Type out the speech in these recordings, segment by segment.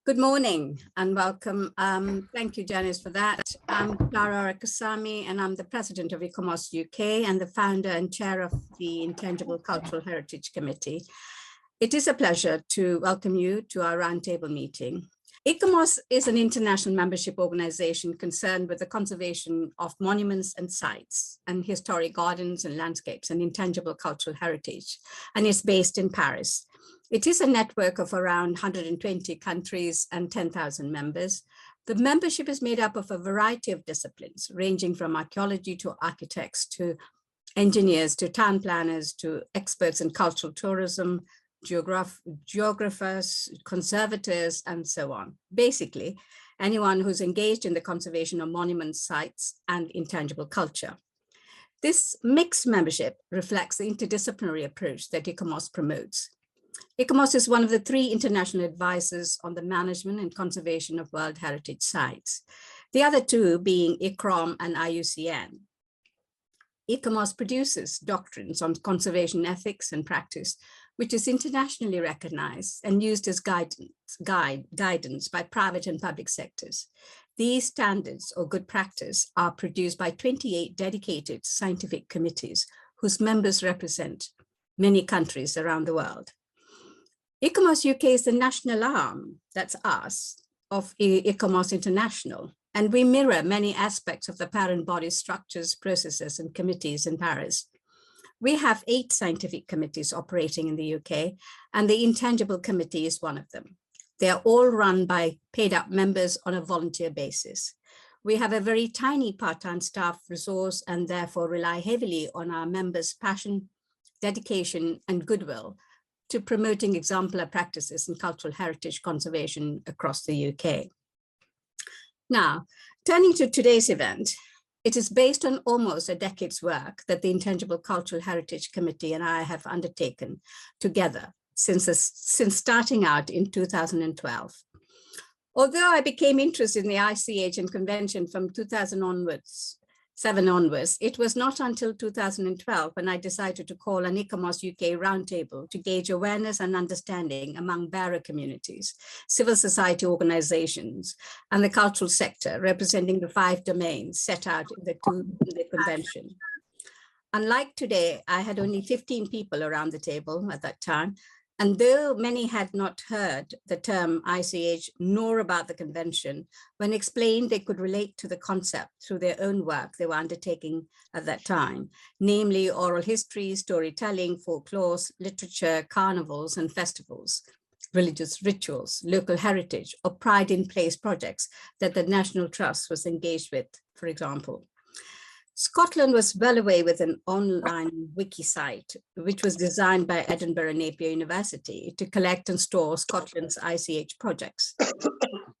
Good morning and welcome. Thank you, Janice, for that. I'm Clara Arokiasamy and I'm the president of ICOMOS-UK and the founder and chair of the Intangible Cultural Heritage Committee. It is a pleasure to welcome you to our roundtable meeting. ICOMOS is an international membership organization concerned with the conservation of monuments and sites and historic gardens and landscapes and intangible cultural heritage, and is based in Paris. It is a network of around 120 countries and 10,000 members. The membership is made up of a variety of disciplines, ranging from archaeology to architects to engineers to town planners to experts in cultural tourism, geographers, conservators, and so on. Basically, anyone who's engaged in the conservation of monuments, sites, and intangible culture. This mixed membership reflects the interdisciplinary approach that ICOMOS promotes. ICOMOS is one of the 3 international advisors on the management and conservation of World Heritage Sites, the other 2 being ICROM and IUCN. ICOMOS produces doctrines on conservation ethics and practice, which is internationally recognized and used as guidance by private and public sectors. These standards or good practice are produced by 28 dedicated scientific committees whose members represent many countries around the world. ICOMOS-UK is the national arm, that's us, of ICOMOS International, and we mirror many aspects of the parent body's structures, processes, and committees in Paris. We have 8 scientific committees operating in the UK, and the Intangible Committee is one of them. They are all run by paid-up members on a volunteer basis. We have a very tiny part-time staff resource and therefore rely heavily on our members' passion, dedication, and goodwill to promoting exemplar practices in cultural heritage conservation across the UK. Now, turning to today's event, it is based on almost a decade's work that the Intangible Cultural Heritage Committee and I have undertaken together since starting out in 2012. Although I became interested in the ICH and convention from 2007 onwards, it was not until 2012 when I decided to call an ICOMOS-UK roundtable to gauge awareness and understanding among bearer communities, civil society organizations, and the cultural sector, representing the 5 domains set out in the convention. Unlike today, I had only 15 people around the table at that time, and though many had not heard the term ICH nor about the convention, when explained they could relate to the concept through their own work they were undertaking at that time, namely oral history, storytelling, folklore, literature, carnivals and festivals, religious rituals, local heritage, or pride in place projects that the National Trust was engaged with, for example. Scotland was well away with an online wiki site, which was designed by Edinburgh Napier University to collect and store Scotland's ICH projects.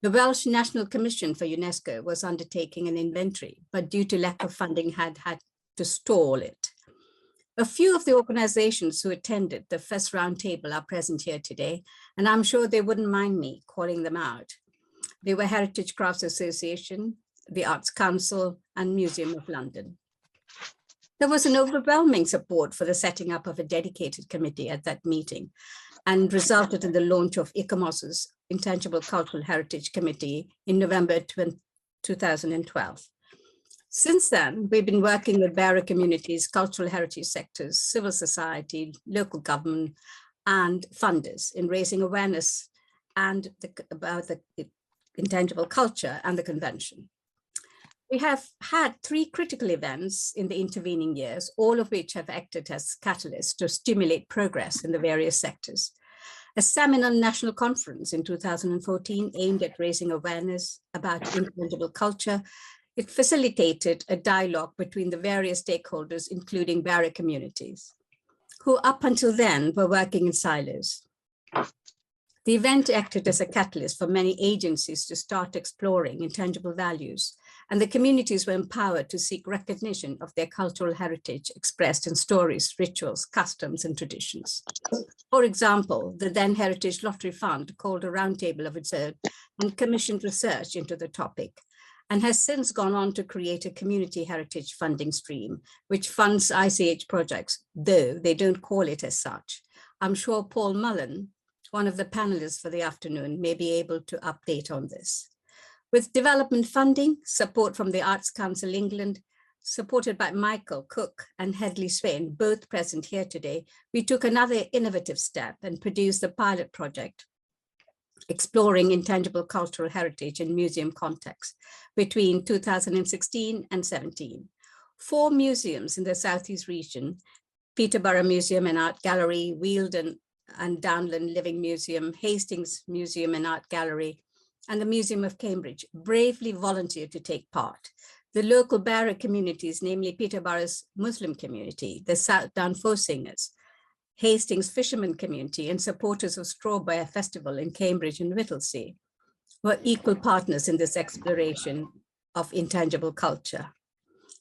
The Welsh National Commission for UNESCO was undertaking an inventory, but due to lack of funding had to stall it. A few of the organizations who attended the first roundtable are present here today, and I'm sure they wouldn't mind me calling them out. They were Heritage Crafts Association, the Arts Council, and Museum of London. There was an overwhelming support for the setting up of a dedicated committee at that meeting and resulted in the launch of ICOMOS's Intangible Cultural Heritage Committee in November 2012. Since then, we've been working with bearer communities, cultural heritage sectors, civil society, local government, and funders in raising awareness about the intangible culture and the convention. We have had 3 critical events in the intervening years, all of which have acted as catalysts to stimulate progress in the various sectors. A seminal national conference in 2014 aimed at raising awareness about intangible culture. It facilitated a dialogue between the various stakeholders, including bearer communities, who up until then were working in silos. The event acted as a catalyst for many agencies to start exploring intangible values, and the communities were empowered to seek recognition of their cultural heritage expressed in stories, rituals, customs, and traditions. For example, the then Heritage Lottery Fund called a roundtable of its own and commissioned research into the topic, and has since gone on to create a community heritage funding stream, which funds ICH projects, though they don't call it as such. I'm sure Paul Mullen, one of the panelists for the afternoon, may be able to update on this. With development funding, support from the Arts Council England, supported by Michael Cook and Hedley Swain, both present here today, we took another innovative step and produced a pilot project exploring intangible cultural heritage in museum context between 2016 and 17. 4 museums in the Southeast region, Peterborough Museum and Art Gallery, Wealdon and Downland Living Museum, Hastings Museum and Art Gallery, and the Museum of Cambridge, bravely volunteered to take part. The local Barra communities, namely Peterborough's Muslim community, the Southdown Four Singers, Hastings Fisherman community, and supporters of Strawberry Festival in Cambridge and Whittlesea, were equal partners in this exploration of intangible culture.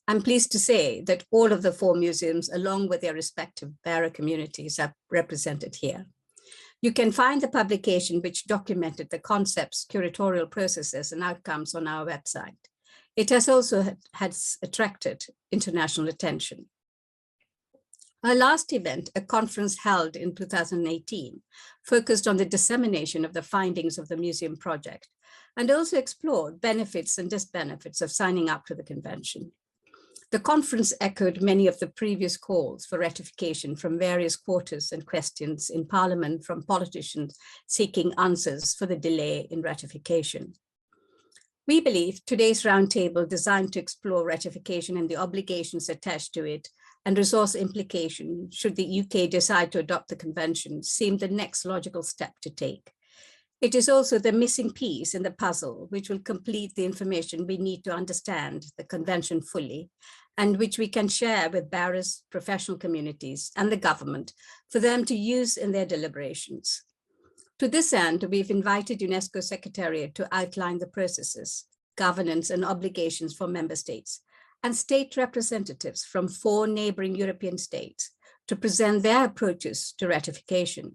I'm pleased to say that all of the 4 museums, along with their respective Barra communities, are represented here. You can find the publication which documented the concepts, curatorial processes, and outcomes on our website. It has also attracted international attention. Our last event, a conference held in 2018, focused on the dissemination of the findings of the museum project and also explored benefits and disbenefits of signing up to the convention. The conference echoed many of the previous calls for ratification from various quarters and questions in Parliament from politicians seeking answers for the delay in ratification. We believe today's roundtable, designed to explore ratification and the obligations attached to it and resource implication should the UK decide to adopt the convention, seemed the next logical step to take. It is also the missing piece in the puzzle which will complete the information we need to understand the convention fully, and which we can share with Barra's professional communities and the government for them to use in their deliberations. To this end, we've invited UNESCO Secretariat to outline the processes, governance, and obligations for member states, and state representatives from 4 neighboring European states to present their approaches to ratification.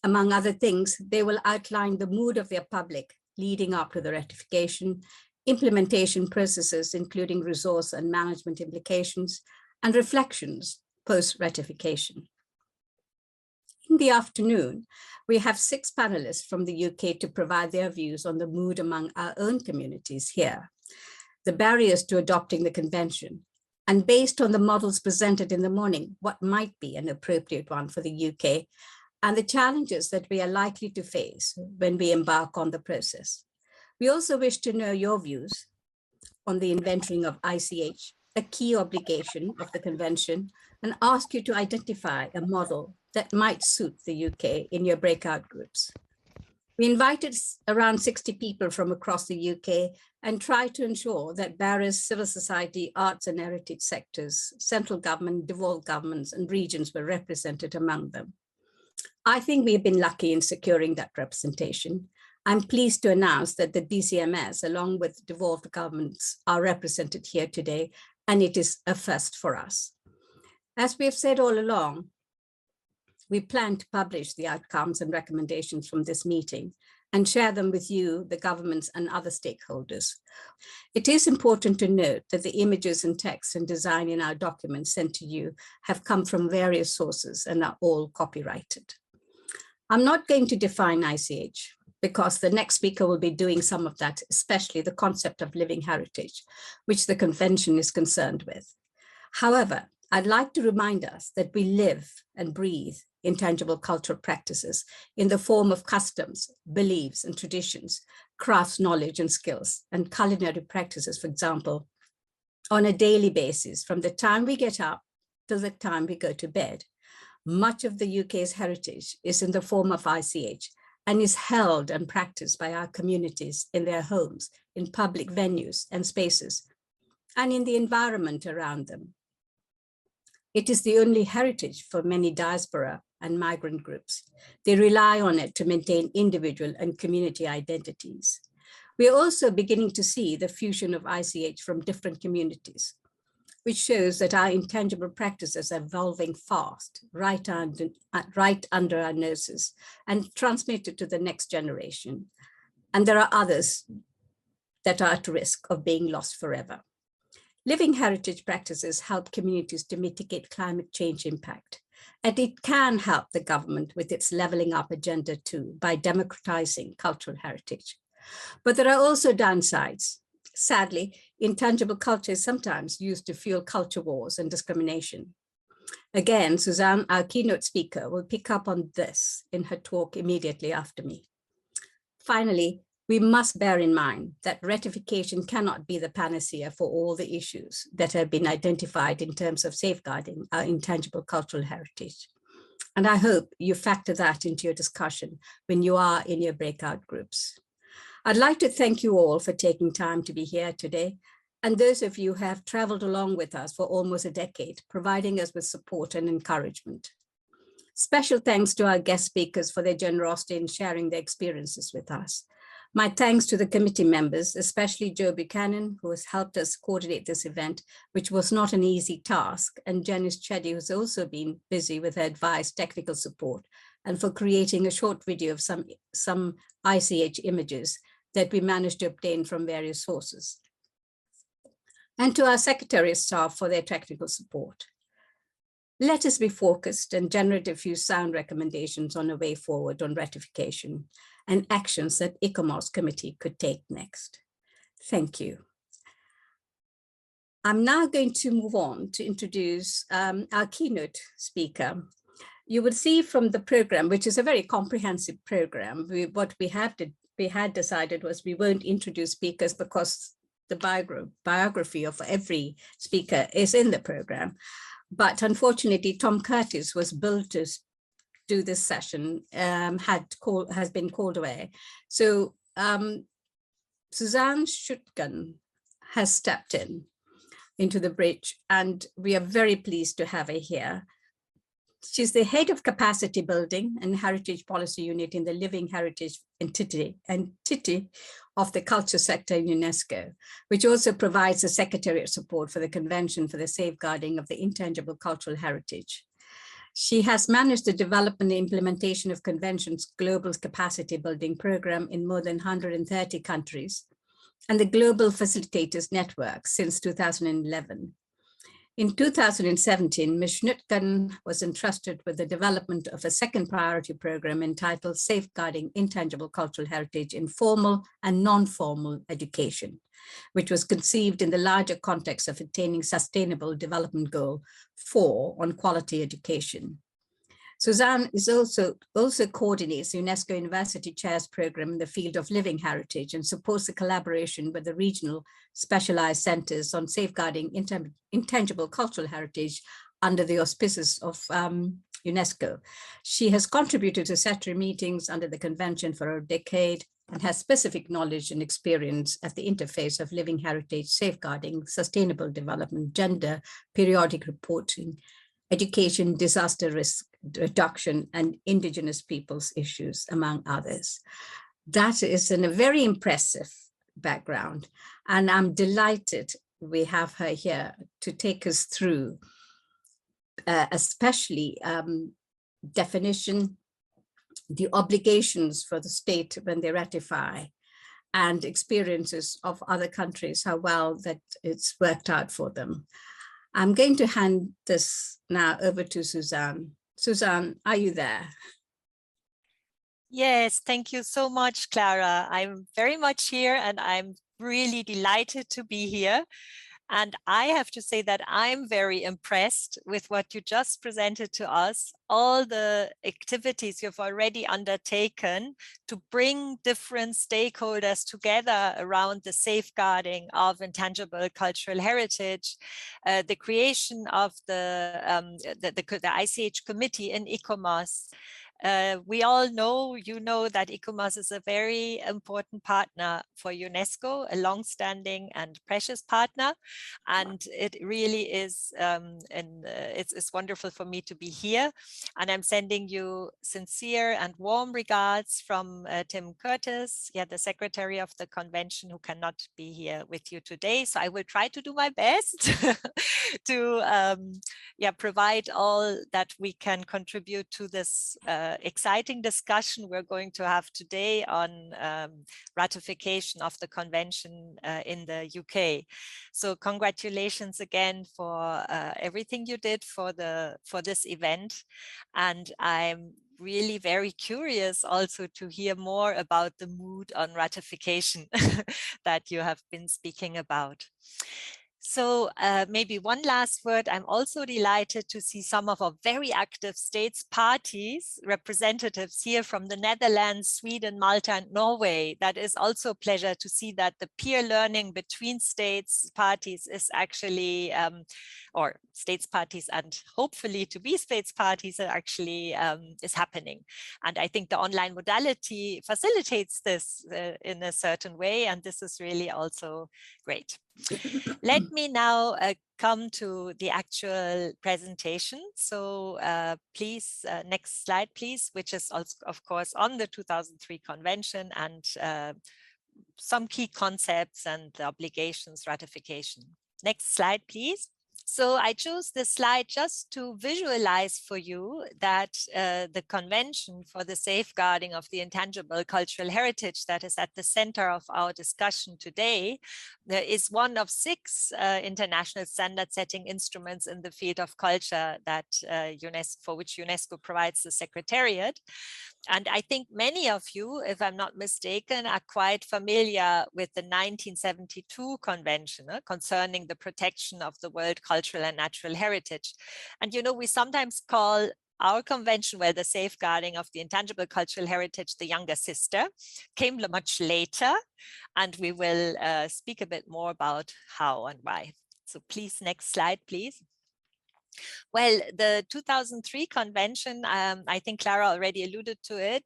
Among other things, they will outline the mood of their public leading up to the ratification, implementation processes, including resource and management implications, and reflections post-ratification. In the afternoon, we have 6 panelists from the UK to provide their views on the mood among our own communities here, the barriers to adopting the convention, and based on the models presented in the morning, what might be an appropriate one for the UK, and the challenges that we are likely to face when we embark on the process. We also wish to know your views on the inventorying of ICH, a key obligation of the convention, and ask you to identify a model that might suit the UK in your breakout groups. We invited around 60 people from across the UK and tried to ensure that Barra's civil society, arts and heritage sectors, central government, devolved governments, and regions were represented among them. I think we've been lucky in securing that representation. I'm pleased to announce that the DCMS, along with devolved governments, are represented here today, and it is a first for us. As we have said all along, we plan to publish the outcomes and recommendations from this meeting and share them with you, the governments, and other stakeholders. It is important to note that the images and text and design in our documents sent to you have come from various sources and are all copyrighted. I'm not going to define ICH because the next speaker will be doing some of that, especially the concept of living heritage, which the convention is concerned with. However, I'd like to remind us that we live and breathe intangible cultural practices in the form of customs, beliefs, and traditions, crafts, knowledge, and skills, and culinary practices, for example, on a daily basis, from the time we get up to the time we go to bed. Much of the UK's heritage is in the form of ICH and is held and practiced by our communities in their homes, in public venues and spaces, and in the environment around them. It is the only heritage for many diaspora and migrant groups. They rely on it to maintain individual and community identities. We are also beginning to see the fusion of ICH from different communities, which shows that our intangible practices are evolving fast, right under our noses, and transmitted to the next generation. And there are others that are at risk of being lost forever. Living heritage practices help communities to mitigate climate change impact. and it can help the government with its levelling up agenda too by democratizing cultural heritage. But there are also downsides. Sadly, intangible culture is sometimes used to fuel culture wars and discrimination. Again, Suzanne, our keynote speaker, will pick up on this in her talk immediately after me. Finally, we must bear in mind that ratification cannot be the panacea for all the issues that have been identified in terms of safeguarding our intangible cultural heritage. And I hope you factor that into your discussion when you are in your breakout groups. I'd like to thank you all for taking time to be here today, and those of you who have traveled along with us for almost a decade, providing us with support and encouragement. Special thanks to our guest speakers for their generosity in sharing their experiences with us. My thanks to the committee members, especially Joe Buchanan, who has helped us coordinate this event, which was not an easy task, and Janice Cheddie, who's also been busy with her advice, technical support, and for creating a short video of some ICH images that we managed to obtain from various sources. And to our secretary staff for their technical support. Let us be focused and generate a few sound recommendations on a way forward on ratification and actions that ICOMOS committee could take next. Thank you. I'm now going to move on to introduce our keynote speaker. You will see from the program, which is a very comprehensive program, what we had decided was we won't introduce speakers because the biography of every speaker is in the program. But unfortunately, Tom Curtis was billed to do this session, has been called away. So Suzanne Schuttgen has stepped into the bridge, and we are very pleased to have her here. She's the head of capacity building and heritage policy unit in the living heritage entity of the culture sector in UNESCO, which also provides the secretariat support for the Convention for the Safeguarding of the Intangible Cultural Heritage. She has managed the development and implementation of Convention's global capacity building program in more than 130 countries and the Global Facilitators Network since 2011. In 2017, Ms. Schuttgen was entrusted with the development of a second priority program entitled Safeguarding Intangible Cultural Heritage in Formal and Non-Formal Education, which was conceived in the larger context of attaining Sustainable Development Goal 4 on quality education. Suzanne is also coordinates the UNESCO University Chairs Program in the field of living heritage and supports the collaboration with the regional specialized centers on safeguarding intangible cultural heritage under the auspices of UNESCO. She has contributed to statutory meetings under the convention for a decade and has specific knowledge and experience at the interface of living heritage, safeguarding, sustainable development, gender, periodic reporting, education, disaster risk reduction, and indigenous peoples issues, among others. That is a very impressive background, and I'm delighted we have her here to take us through especially definition, the obligations for the state when they ratify, and experiences of other countries, how well that it's worked out for them. I'm going to hand this now over to Suzanne. Suzanne, are you there? Yes, thank you so much, Clara. I'm very much here and I'm really delighted to be here. And I have to say that I'm very impressed with what you just presented to us, all the activities you've already undertaken to bring different stakeholders together around the safeguarding of intangible cultural heritage, the creation of the ICH committee in ICOMOS. We all know, you know, that ICOMOS is a very important partner for UNESCO, a long-standing and precious partner. And it really is, it's wonderful for me to be here. And I'm sending you sincere and warm regards from Tim Curtis, the secretary of the convention, who cannot be here with you today. So I will try to do my best to provide all that we can contribute to this exciting discussion we're going to have today on ratification of the convention in the UK. So congratulations again for everything you did for this event. And I'm really very curious also to hear more about the mood on ratification that you have been speaking about. So maybe one last word. I'm also delighted to see some of our very active states parties representatives here from the Netherlands, Sweden, Malta, and Norway. That is also a pleasure to see that the peer learning between states parties is actually, or states parties and hopefully to be states parties are actually is happening. And I think the online modality facilitates this in a certain way. And this is really also great. Let me now come to the actual presentation. So please, next slide, please, which is also, of course, on the 2003 convention and some key concepts and the obligations ratification. Next slide, please. So I chose this slide just to visualize for you that the Convention for the Safeguarding of the Intangible Cultural Heritage that is at the center of our discussion today is one of 6 international standard-setting instruments in the field of culture that for which UNESCO provides the Secretariat. And I think many of you, if I'm not mistaken, are quite familiar with the 1972 convention concerning the protection of the world cultural and natural heritage. And, you know, we sometimes call our convention, well, the safeguarding of the intangible cultural heritage, the younger sister, came much later. And we will speak a bit more about how and why. So please, next slide, please. Well, the 2003 convention, I think Clara already alluded to it,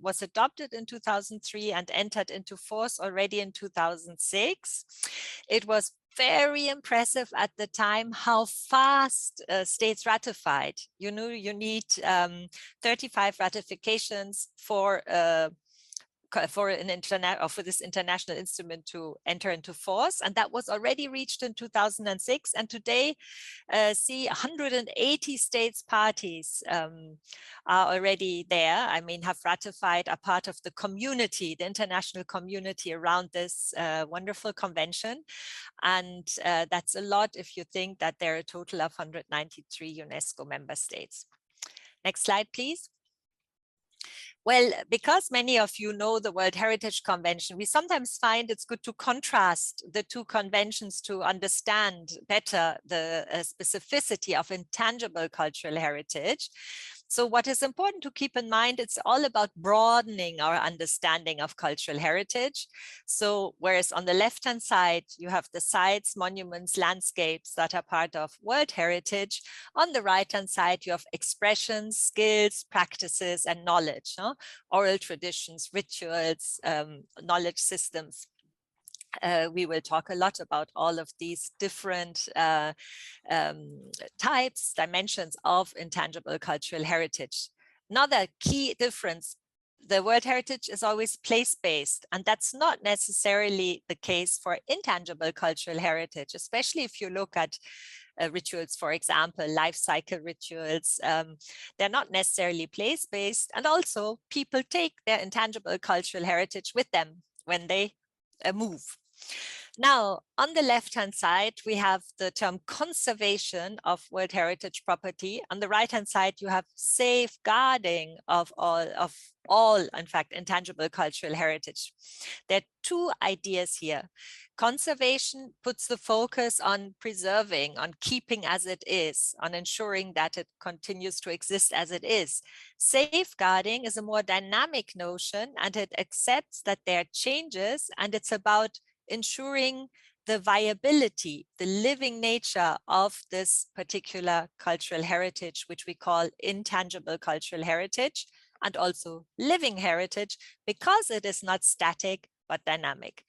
was adopted in 2003 and entered into force already in 2006. It was very impressive at the time how fast states ratified. You know, you need 35 ratifications for this international instrument to enter into force, and that was already reached in 2006. And today, see 180 states parties are already there. I mean, have ratified, are part of the community, the international community around this wonderful convention, and that's a lot if you think that there are a total of 193 UNESCO member states. Next slide, please. Well, because many of you know the World Heritage Convention, we sometimes find it's good to contrast the 2 conventions to understand better the specificity of intangible cultural heritage. So what is important to keep in mind, it's all about broadening our understanding of cultural heritage. So whereas on the left-hand side, you have the sites, monuments, landscapes that are part of World Heritage. On the right-hand side, you have expressions, skills, practices, and knowledge, oral traditions, rituals, knowledge systems. We will talk a lot about all of these different types, dimensions of intangible cultural heritage. Another key difference, the World Heritage is always place-based, and that's not necessarily the case for intangible cultural heritage, especially if you look at rituals, for example, life cycle rituals. They're not necessarily place-based, and also people take their intangible cultural heritage with them when they move. Now, on the left-hand side, we have the term conservation of World Heritage property. On the right-hand side, you have safeguarding of all, in fact, intangible cultural heritage. There are 2 ideas here. Conservation puts the focus on preserving, on keeping as it is, on ensuring that it continues to exist as it is. Safeguarding is a more dynamic notion, and it accepts that there are changes, and it's about ensuring the viability, the living nature of this particular cultural heritage, which we call intangible cultural heritage, and also living heritage, because it is not static but dynamic.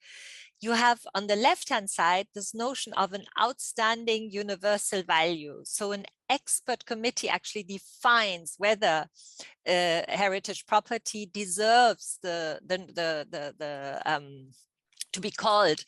You have on the left-hand side this notion of an outstanding universal value. So an expert committee actually defines whether heritage property deserves to be called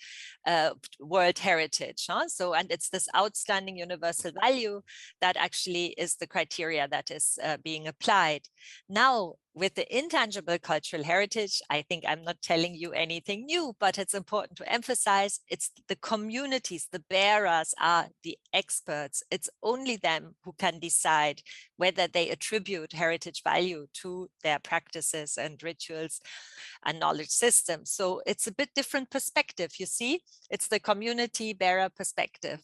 World Heritage. So, and it's this outstanding universal value that actually is the criteria that is being applied. Now, with the intangible cultural heritage, I think I'm not telling you anything new, but it's important to emphasize it's the communities, the bearers are the experts. It's only them who can decide whether they attribute heritage value to their practices and rituals and knowledge systems. So it's a bit different perspective, you see, it's the community bearer perspective.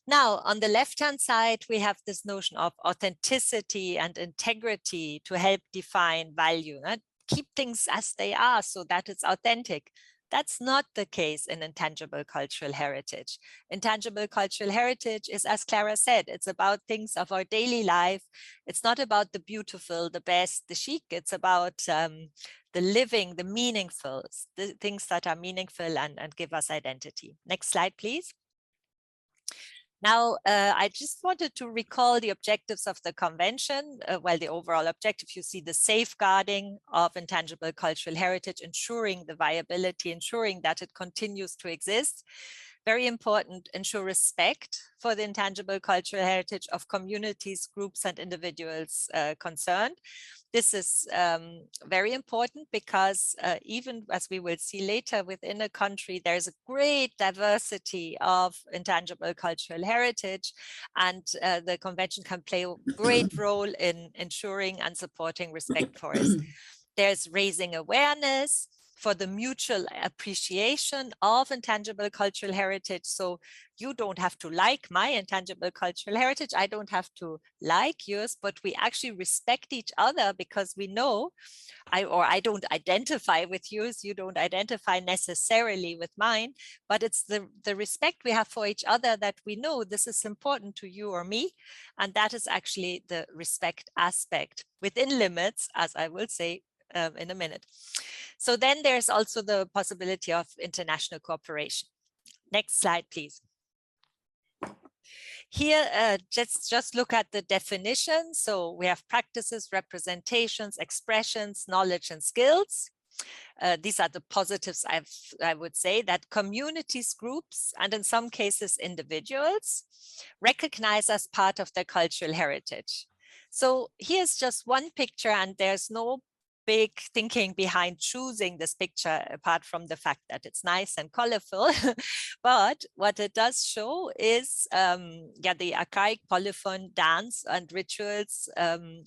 Now, on the left-hand side, we have this notion of authenticity and integrity to help define value. Keep things as they are so that it's authentic. That's not the case in intangible cultural heritage. Intangible cultural heritage is, as Clara said, it's about things of our daily life. It's not about the beautiful, the best, the chic. It's about the living, the meaningful, the things that are meaningful and give us identity. Next slide, please. Now, I just wanted to recall the objectives of the convention. Well, the overall objective, you see the safeguarding of intangible cultural heritage, ensuring the viability, ensuring that it continues to exist. Very important, ensure respect for the intangible cultural heritage of communities, groups, and individuals concerned. This is very important because even as we will see later within a country, there's a great diversity of intangible cultural heritage, and the convention can play a great role in ensuring and supporting respect for it. There's raising awareness for the mutual appreciation of intangible cultural heritage. So you don't have to like my intangible cultural heritage. I don't have to like yours, but we actually respect each other because we know I don't identify with yours, you don't identify necessarily with mine, but it's the respect we have for each other that we know this is important to you or me. And that is actually the respect aspect within limits, as I will say in a minute. So then there's also the possibility of international cooperation. Next slide, please. Here, just look at the definition. So we have practices, representations, expressions, knowledge, and skills. These are the positives, I would say, that communities, groups, and in some cases individuals recognize as part of their cultural heritage. So here's just one picture, and there's no big thinking behind choosing this picture apart from the fact that it's nice and colorful. But what it does show is the archaic polyphone dance and rituals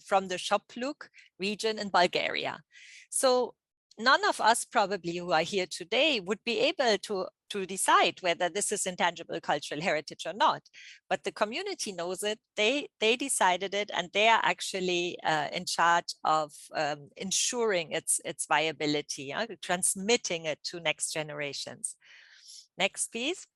from the Shopluk region in Bulgaria. So none of us probably who are here today would be able to decide whether this is intangible cultural heritage or not. But the community knows it, they decided it, and they are actually in charge of ensuring its viability, transmitting it to next generations. Next, please.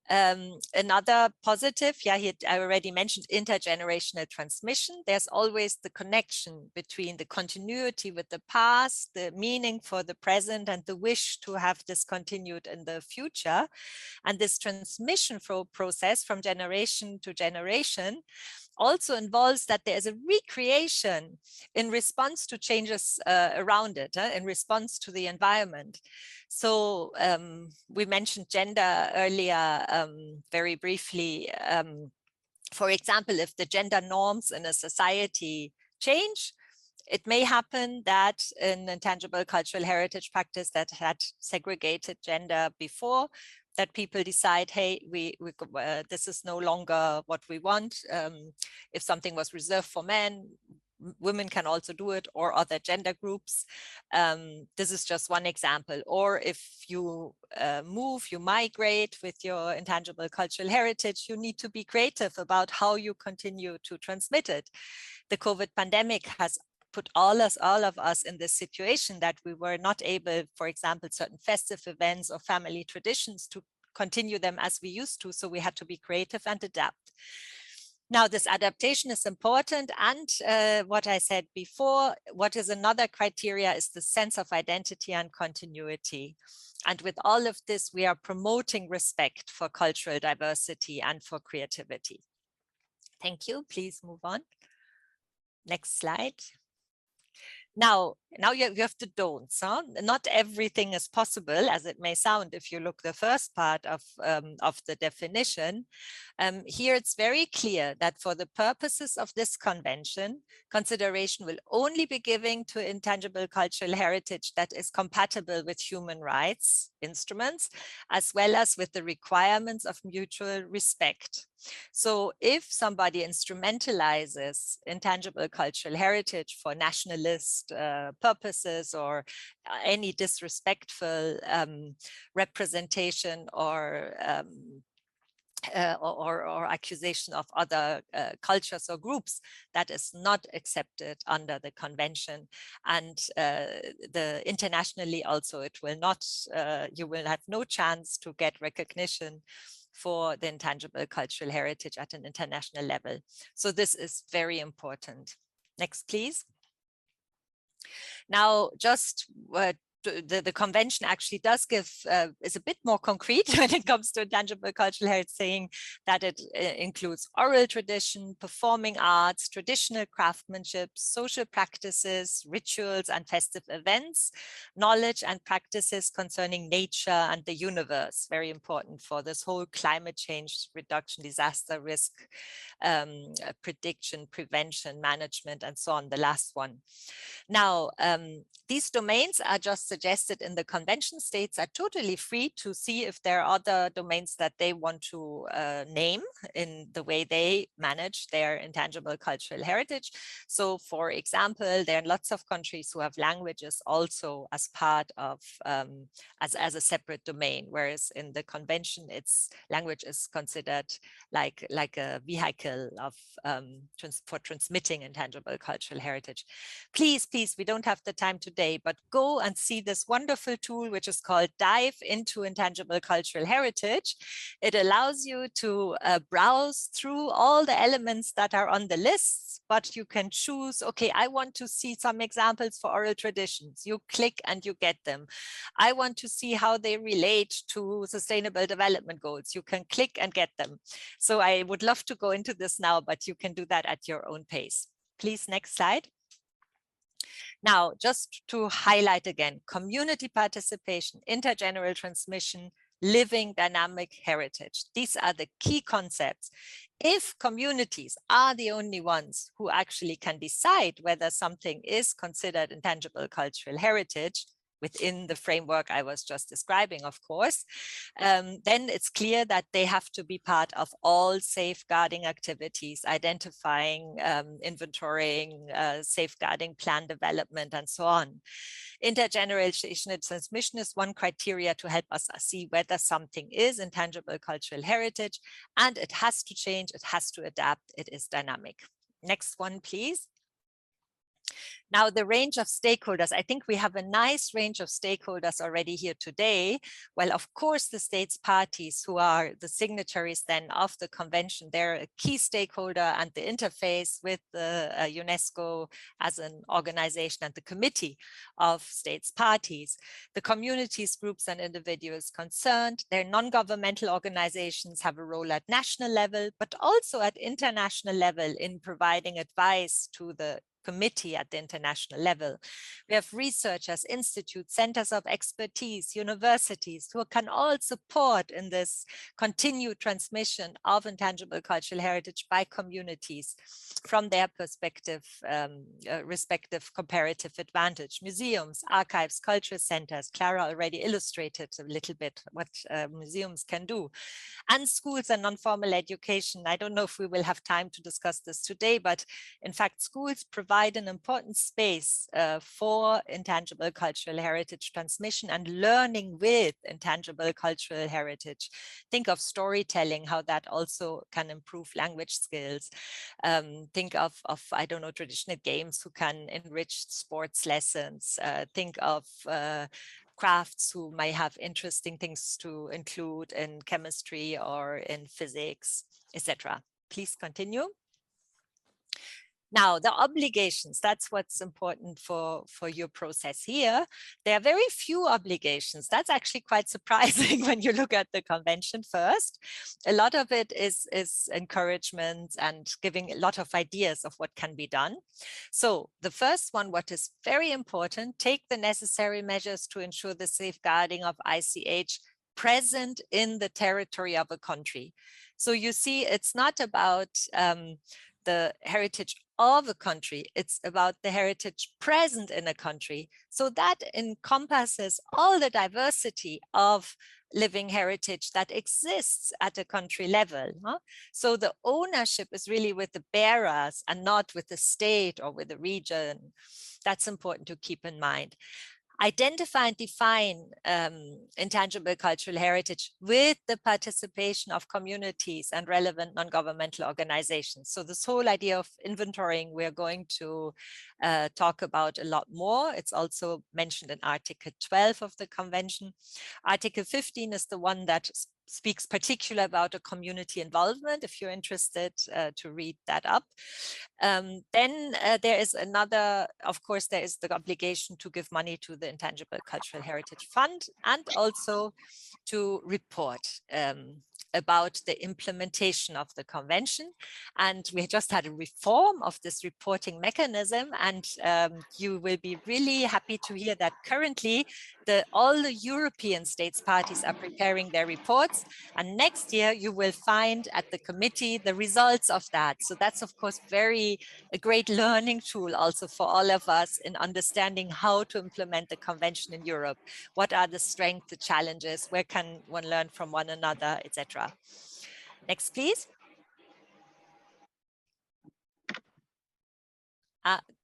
Another positive, here I already mentioned intergenerational transmission. There's always the connection between the continuity with the past, the meaning for the present, and the wish to have this continued in the future. And this transmission process from generation to generation also involves that there is a recreation in response to changes around it, in response to the environment. So we mentioned gender earlier very briefly. For example, if the gender norms in a society change, it may happen that an intangible cultural heritage practice that had segregated gender before, that people decide, hey, this is no longer what we want. If something was reserved for men, women can also do it, or other gender groups. This is just one example. Or if you you migrate with your intangible cultural heritage, you need to be creative about how you continue to transmit it. The COVID pandemic has put all of us in this situation that we were not able, for example, certain festive events or family traditions to continue them as we used to. So we had to be creative and adapt. Now, this adaptation is important. And what I said before, what is another criteria is the sense of identity and continuity. And with all of this, we are promoting respect for cultural diversity and for creativity. Thank you. Please move on. Next slide. Now you have the don'ts. Huh? Not everything is possible, as it may sound if you look the first part of the definition. Here it's very clear that for the purposes of this convention, consideration will only be given to intangible cultural heritage that is compatible with human rights instruments, as well as with the requirements of mutual respect. So if somebody instrumentalizes intangible cultural heritage for nationalist purposes or any disrespectful representation or accusation of other cultures or groups, that is not accepted under the convention. And internationally also, it will not, you will have no chance to get recognition for the intangible cultural heritage at an international level. So this is very important. Next, please. Now, just the convention actually does give, is a bit more concrete when it comes to intangible cultural heritage, saying that it includes oral tradition, performing arts, traditional craftsmanship, social practices, rituals and festive events, knowledge and practices concerning nature and the universe, very important for this whole climate change reduction, disaster risk prediction, prevention, management, and so on, the last one. Now, these domains are just suggested in the convention. States are totally free to see if there are other domains that they want to name in the way they manage their intangible cultural heritage. So, for example, there are lots of countries who have languages also as part of, as a separate domain, whereas in the convention, language is considered like a vehicle of for transmitting intangible cultural heritage. Please, we don't have the time today, but go and see this wonderful tool, which is called Dive into Intangible Cultural Heritage. It allows you to browse through all the elements that are on the lists, but you can choose, okay, I want to see some examples for oral traditions. You click and you get them. I want to see how they relate to sustainable development goals. You can click and get them. So I would love to go into this now, but you can do that at your own pace. Please, next slide. Now, just to highlight again, community participation, intergenerational transmission, living dynamic heritage. These are the key concepts. If communities are the only ones who actually can decide whether something is considered intangible cultural heritage, within the framework I was just describing, of course, then it's clear that they have to be part of all safeguarding activities, identifying, inventorying, safeguarding, plan development, and so on. Intergenerational transmission is one criteria to help us see whether something is intangible cultural heritage, and it has to change, it has to adapt, it is dynamic. Next one, please. Now, the range of stakeholders, I think we have a nice range of stakeholders already here today. Well, of course, the states parties who are the signatories then of the convention, they're a key stakeholder and the interface with the UNESCO as an organization and the committee of states parties. The communities, groups and individuals concerned, their non-governmental organizations have a role at national level, but also at international level in providing advice to the committee at the international level. We have researchers, institutes, centers of expertise, universities who can all support in this continued transmission of intangible cultural heritage by communities from their perspective, respective comparative advantage. Museums, archives, cultural centers. Clara already illustrated a little bit what museums can do. And schools and non-formal education. I don't know if we will have time to discuss this today, but in fact, schools provide an important space for intangible cultural heritage transmission and learning with intangible cultural heritage. Think of storytelling, how that also can improve language skills. Think of, I don't know, traditional games who can enrich sports lessons. Think of crafts who may have interesting things to include in chemistry or in physics, etc. Please continue. Now, the obligations, that's what's important for your process here. There are very few obligations. That's actually quite surprising when you look at the convention first. A lot of it is encouragement and giving a lot of ideas of what can be done. So the first one, what is very important, take the necessary measures to ensure the safeguarding of ICH present in the territory of a country. So you see, it's not about the heritage of a country, it's about the heritage present in a country. So that encompasses all the diversity of living heritage that exists at a country level. So the ownership is really with the bearers and not with the state or with the region. That's important to keep in mind. Identify and define intangible cultural heritage with the participation of communities and relevant non-governmental organizations. So this whole idea of inventorying, we're going to talk about a lot more. It's also mentioned in Article 12 of the Convention. Article 15 is the one that speaks particularly about a community involvement, if you're interested to read that up. Then there is another, of course, there is the obligation to give money to the Intangible Cultural Heritage Fund and also to report about the implementation of the convention. And we just had a reform of this reporting mechanism, and you will be really happy to hear that currently all the European states parties are preparing their reports, and next year you will find at the committee the results of that. So that's of course a great learning tool also for all of us in understanding how to implement the convention in Europe. What are the strengths, the challenges, where can one learn from one another, etc. Next, please.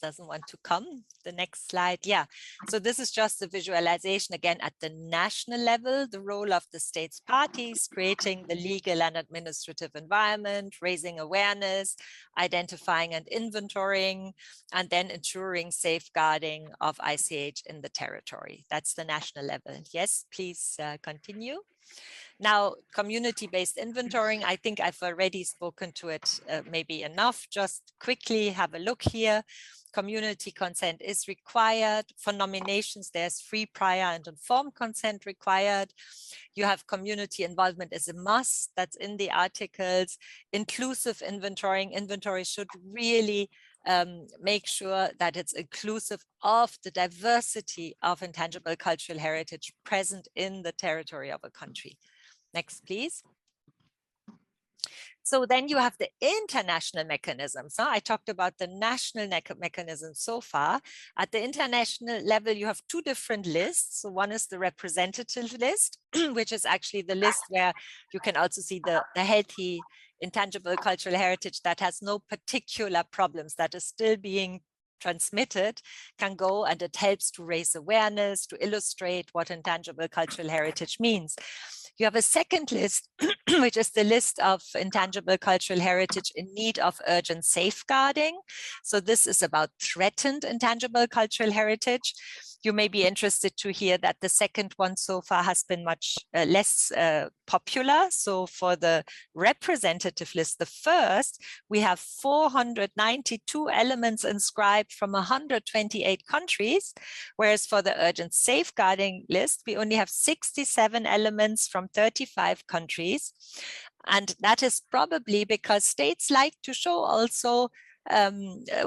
Doesn't want to come. The next slide. Yeah. So this is just a visualization again at the national level, the role of the states parties, creating the legal and administrative environment, raising awareness, identifying and inventorying, and then ensuring safeguarding of ICH in the territory. That's the national level. Yes, please continue. Now, community-based inventorying, I think I've already spoken to it maybe enough. Just quickly have a look here. Community consent is required. For nominations, there's free, prior, and informed consent required. You have community involvement as a must. That's in the articles. Inclusive inventorying. Inventory should really make sure that it's inclusive of the diversity of intangible cultural heritage present in the territory of a country. Next, please. So then you have the international mechanisms. I talked about the national mechanism so far. At the international level, you have two different lists. So one is the representative list, which is actually the list where you can also see the healthy intangible cultural heritage that has no particular problems, that is still being transmitted, can go, and it helps to raise awareness, to illustrate what intangible cultural heritage means. You have a second list, which is the list of intangible cultural heritage in need of urgent safeguarding. So this is about threatened intangible cultural heritage. You may be interested to hear that the second one so far has been much less popular. So for the representative list, the first, we have 492 elements inscribed from 128 countries, whereas for the urgent safeguarding list, we only have 67 elements from 35 countries. And that is probably because states like to show also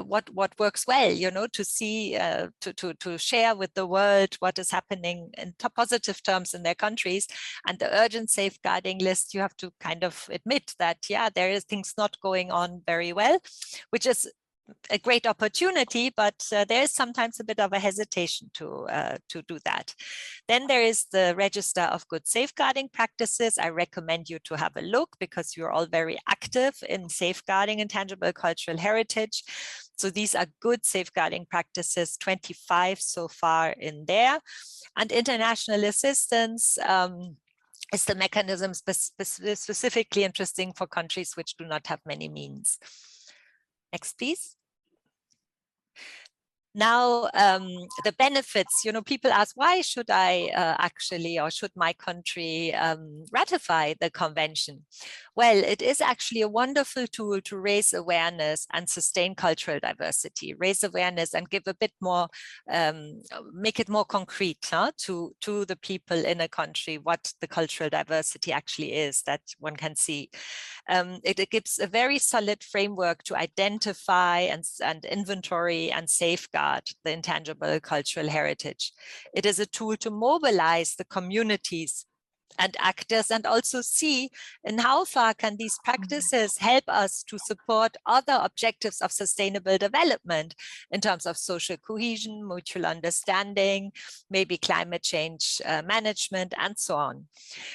what works well, you know, to see, to share with the world what is happening in positive terms in their countries. And the urgent safeguarding list, you have to kind of admit that, yeah, there is things not going on very well, which is a great opportunity, but there is sometimes a bit of a hesitation to do that. Then there is the Register of Good Safeguarding Practices. I recommend you to have a look because you're all very active in safeguarding intangible cultural heritage. So these are good safeguarding practices, 25 so far in there. And international assistance is the mechanism specifically interesting for countries which do not have many means. Next, please. Now, the benefits, you know, people ask, why should I actually, or should my country ratify the convention? Well, it is actually a wonderful tool to raise awareness and sustain cultural diversity, raise awareness and give a bit more, make it more concrete to the people in a country, what the cultural diversity actually is that one can see. It gives a very solid framework to identify and inventory and safeguard the intangible cultural heritage. It is a tool to mobilize the communities and actors, and also see in how far can these practices help us to support other objectives of sustainable development in terms of social cohesion, mutual understanding, maybe climate change management, and so on.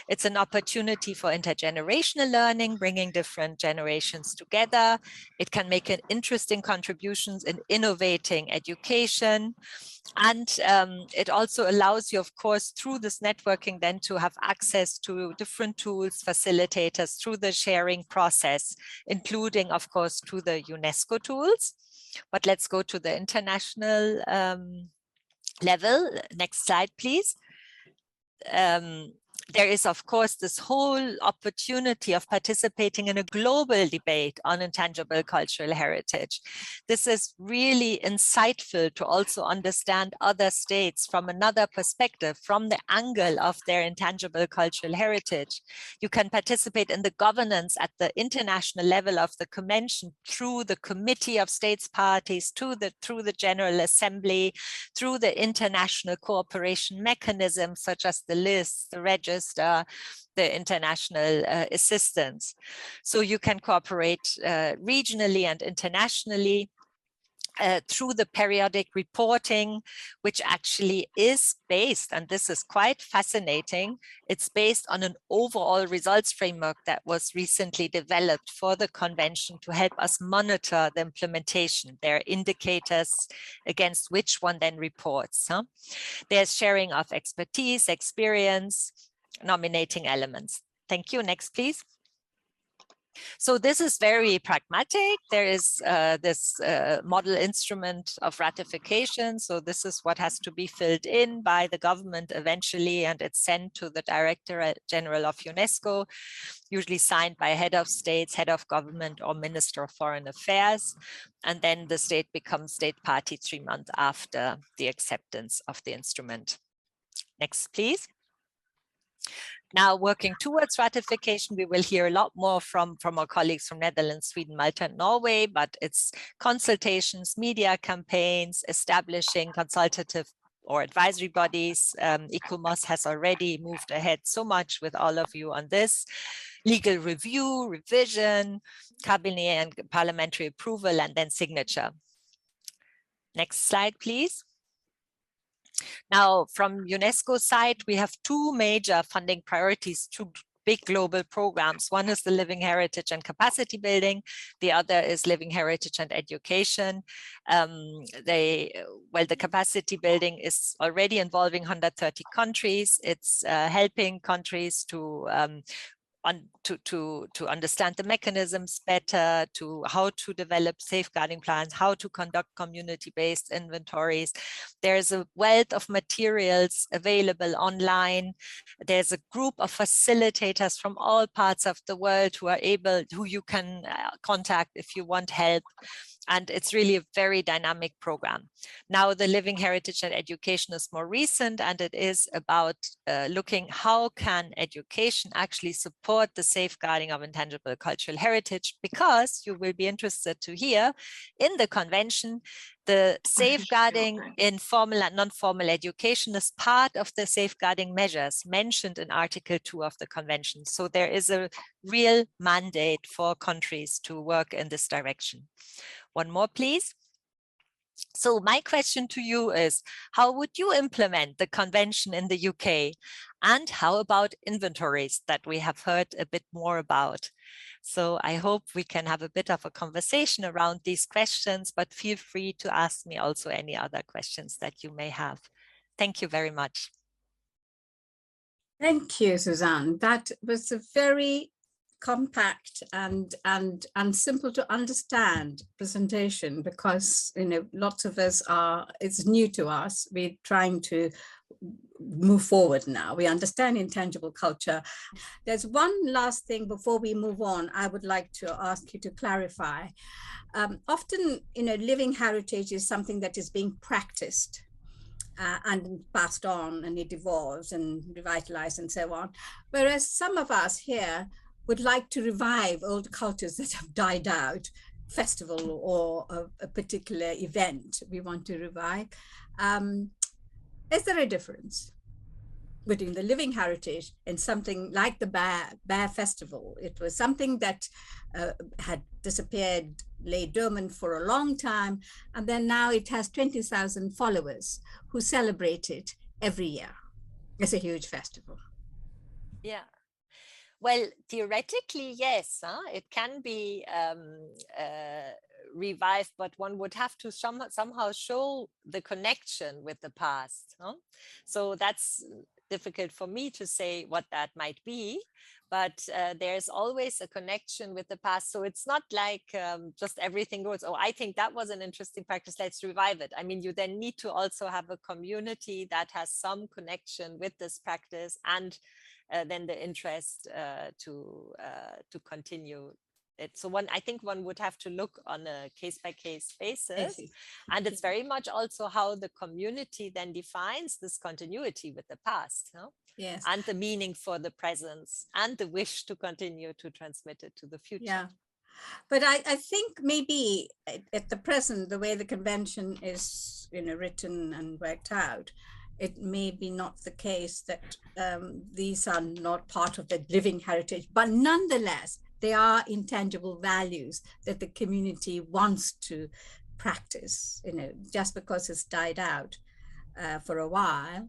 It's an opportunity for intergenerational learning, bringing different generations together. It can make an interesting contributions in innovating education. And it also allows you, of course, through this networking then to have access to different tools, facilitators through the sharing process, including, of course, to the UNESCO tools. But let's go to the international level. Next slide, please. There is, of course, this whole opportunity of participating in a global debate on intangible cultural heritage. This is really insightful to also understand other states from another perspective, from the angle of their intangible cultural heritage. You can participate in the governance at the international level of the convention through the Committee of States Parties, through the General Assembly, through the international cooperation mechanisms such as the lists, the register, the international assistance. So you can cooperate regionally and internationally through the periodic reporting, which actually is based, and this is quite fascinating, it's based on an overall results framework that was recently developed for the convention to help us monitor the implementation. There are indicators against which one then reports. There's sharing of expertise, experience, nominating elements. Thank you. Next, please. So this is very pragmatic. There is this model instrument of ratification. So this is what has to be filled in by the government eventually, and it's sent to the Director General of UNESCO, usually signed by a head of states, head of government, or Minister of Foreign Affairs. And then the state becomes state party 3 months after the acceptance of the instrument. Next, please. Now, working towards ratification, we will hear a lot more from our colleagues from Netherlands, Sweden, Malta, and Norway, but it's consultations, media campaigns, establishing consultative or advisory bodies. ICOMOS has already moved ahead so much with all of you on this. Legal review, revision, cabinet and parliamentary approval, and then signature. Next slide, please. Now, from UNESCO side, we have 2 major funding priorities, 2 big global programs. One is the Living Heritage and Capacity Building. The other is Living Heritage and Education. The capacity building is already involving 130 countries. It's helping countries to understand the mechanisms better, to how to develop safeguarding plans, how to conduct community-based inventories. There's a wealth of materials available online. There's a group of facilitators from all parts of the world who you can contact if you want help. And it's really a very dynamic program. Now, the Living Heritage and Education is more recent, and it is about looking how can education actually support the safeguarding of intangible cultural heritage, because you will be interested to hear in the convention, the safeguarding in formal and non-formal education is part of the safeguarding measures mentioned in Article 2 of the convention. So there is a real mandate for countries to work in this direction. One more, please. So my question to you is, how would you implement the convention in the UK? And how about inventories that we have heard a bit more about? So I hope we can have a bit of a conversation around these questions, but feel free to ask me also any other questions that you may have. Thank you very much. Thank you, Suzanne. That was a very compact and simple to understand presentation, because lots of us it's new to us. We're trying to move forward now. We understand intangible culture. There's one last thing before we move on I would like to ask you to clarify. Often, living heritage is something that is being practiced and passed on, and it evolves and revitalized and so on. Whereas some of us here would like to revive old cultures that have died out, festival or a particular event we want to revive. Is there a difference between the living heritage and something like the Bear Festival? It was something that had disappeared, lay dormant for a long time, and then now it has 20,000 followers who celebrate it every year. It's a huge festival. Yeah. Well, theoretically, yes, it can be revived, but one would have to somehow show the connection with the past. So that's difficult for me to say what that might be, but there's always a connection with the past. So it's not like just everything goes, oh, I think that was an interesting practice, let's revive it. I mean, you then need to also have a community that has some connection with this practice, and then the interest to continue it. So I think one would have to look on a case-by-case basis, and it's very much also how the community then defines this continuity with the past, Yes, and the meaning for the presence and the wish to continue to transmit it to the future. Yeah, but I think maybe at the present, the way the convention is written and worked out, it may be not the case that these are not part of the living heritage, but nonetheless, they are intangible values that the community wants to practice. Just because it's died out for a while,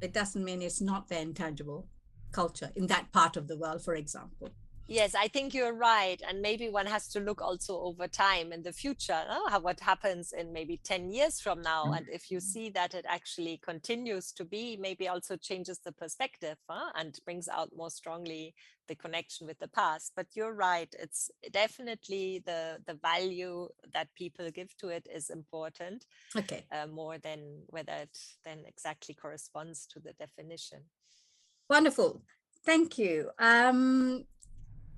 it doesn't mean it's not their intangible culture in that part of the world, for example. Yes, I think you're right. And maybe one has to look also over time in the future, what happens in maybe 10 years from now. And if you see that it actually continues to be, maybe also changes the perspective and brings out more strongly the connection with the past. But you're right. It's definitely the value that people give to it is important. Okay. More than whether it then exactly corresponds to the definition. Wonderful. Thank you.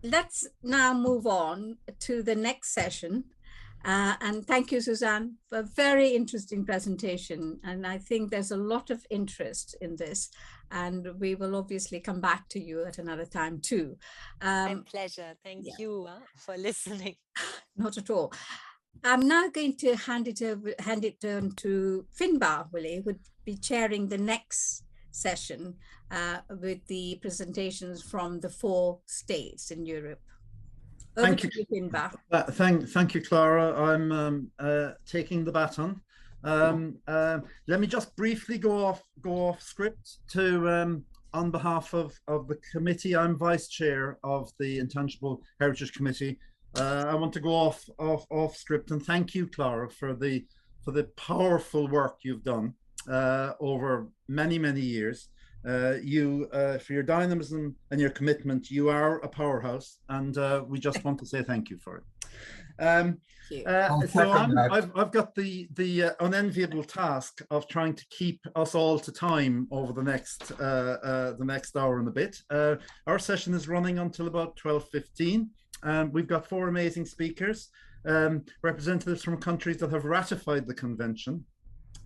Let's now move on to the next session. And thank you, Suzanne, for a very interesting presentation. And I think there's a lot of interest in this. And we will obviously come back to you at another time too. My pleasure. Thank you for listening. Not at all. I'm now going to hand it on to Finbar Willie, who would be chairing the next session with the presentations from the 4 states in Europe. Over to you, Finbar. Thank you, Clara. I'm taking the baton. Let me just briefly go off script to on behalf of the committee. I'm vice chair of the Intangible Heritage Committee. I want to go off script and thank you, Clara, for the powerful work you've done over many years. For your dynamism and your commitment, you are a powerhouse, and we just want to say thank you for it. So I've got the unenviable task of trying to keep us all to time over the next hour and a bit. Our session is running until about 12:15. We've got 4 amazing speakers, representatives from countries that have ratified the convention.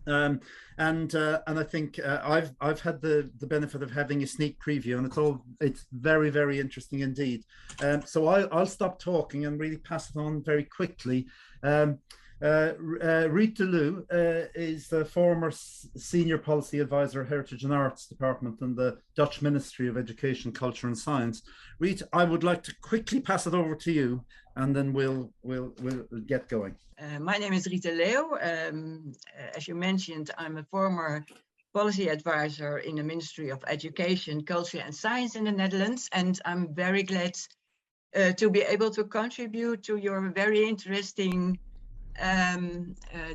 And I think I've had the benefit of having a sneak preview, and it's very interesting indeed. So I'll stop talking and really pass it on very quickly. Riet de Leeuw is the former Senior Policy Advisor, Heritage and Arts Department in the Dutch Ministry of Education, Culture and Science. Riet, I would like to quickly pass it over to you, and then we'll get going. My name is Riet de Leeuw. As you mentioned, I'm a former policy advisor in the Ministry of Education, Culture and Science in the Netherlands, and I'm very glad to be able to contribute to your very interesting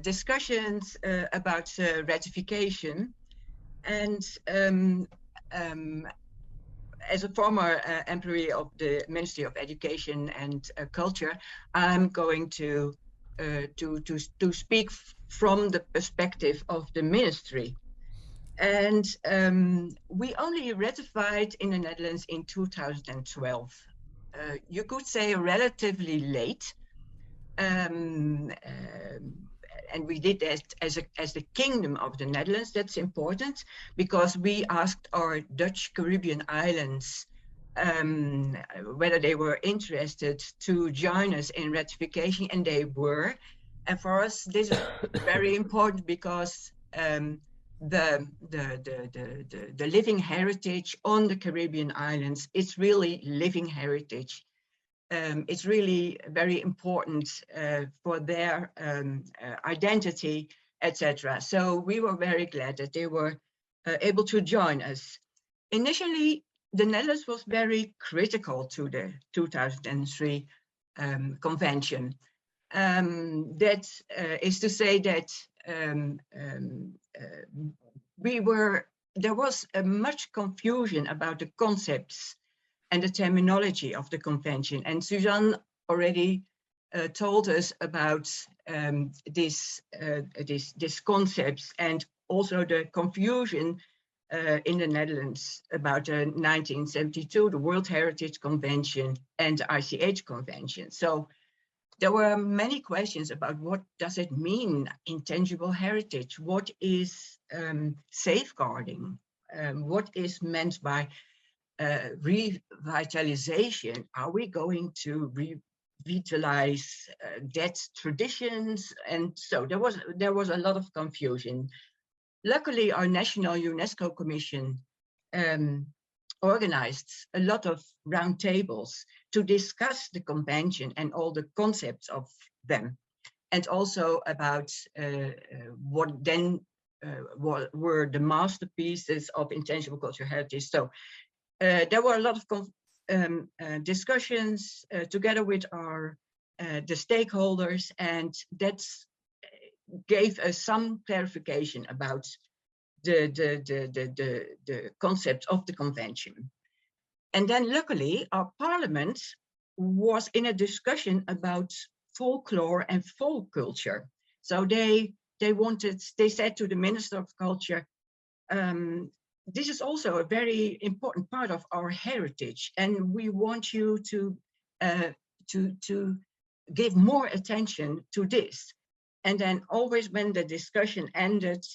discussions about ratification. And as a former employee of the Ministry of Education and Culture, I'm going to speak from the perspective of the ministry. And we only ratified in the Netherlands in 2012. You could say relatively late. And we did that as the Kingdom of the Netherlands. That's important because we asked our Dutch Caribbean islands whether they were interested to join us in ratification, and they were. And for us, this is very important because the living heritage on the Caribbean islands, it's really living heritage. It's really very important for their identity, etc. So we were very glad that they were able to join us. Initially, the Netherlands was very critical to the 2003 convention. That is to say that there was much confusion about the concepts and the terminology of the convention. And Suzanne already told us about these concepts and also the confusion in the Netherlands about 1972, the World Heritage Convention and the ICH Convention. So there were many questions about what does it mean, intangible heritage? What is safeguarding? What is meant by revitalization? Are we going to revitalize dead traditions? And so there was a lot of confusion. Luckily, our National UNESCO Commission organized a lot of roundtables to discuss the convention and all the concepts of them, and also about what then were the masterpieces of intangible cultural heritage. So there were a lot of discussions together with the stakeholders, and that gave us some clarification about the concept of the convention. And then luckily our parliament was in a discussion about folklore and folk culture. So they said to the Minister of Culture, this is also a very important part of our heritage, and we want you to give more attention to this. And then always when the discussion ended,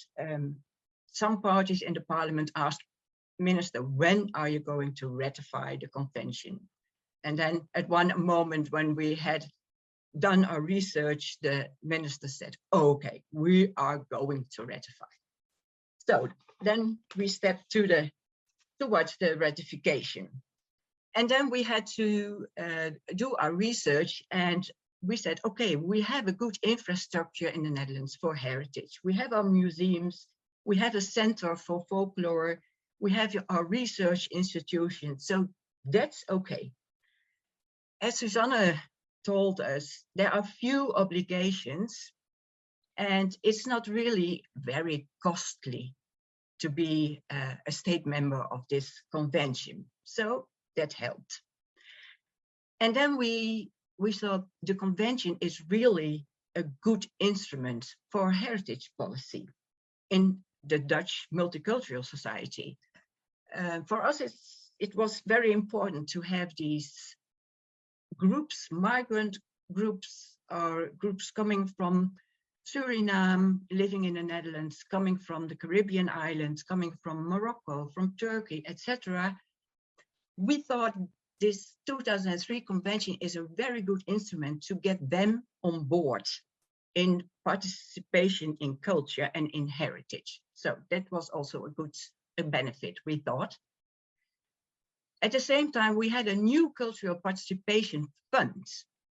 some parties in the parliament asked, Minister, when are you going to ratify the convention? And then at one moment when we had done our research, the minister said, okay, we are going to ratify. So then we stepped towards the ratification. And then we had to do our research, and we said, okay, we have a good infrastructure in the Netherlands for heritage. We have our museums, we have a center for folklore, we have our research institutions, so that's okay. As Susanne told us, there are few obligations, and it's not really very costly to be a state member of this convention. So that helped. And then we thought the convention is really a good instrument for heritage policy in the Dutch multicultural society. For us, it was very important to have these groups, migrant groups, or groups coming from Suriname, living in the Netherlands, coming from the Caribbean islands, coming from Morocco, from Turkey, etc. We thought this 2003 convention is a very good instrument to get them on board in participation in culture and in heritage. So that was also a good benefit, we thought. At the same time, we had a new cultural participation fund.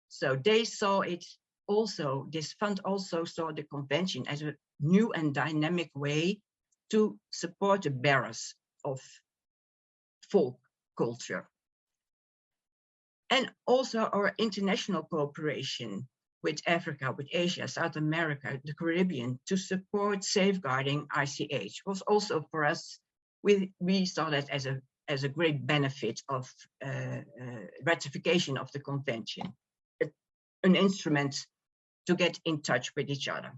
So they saw it also, this fund also saw the convention as a new and dynamic way to support the bearers of folk culture. And also our international cooperation with Africa, with Asia, South America, the Caribbean, to support safeguarding ICH was also for us, we saw that as a as a great benefit of ratification of the convention, an instrument to get in touch with each other.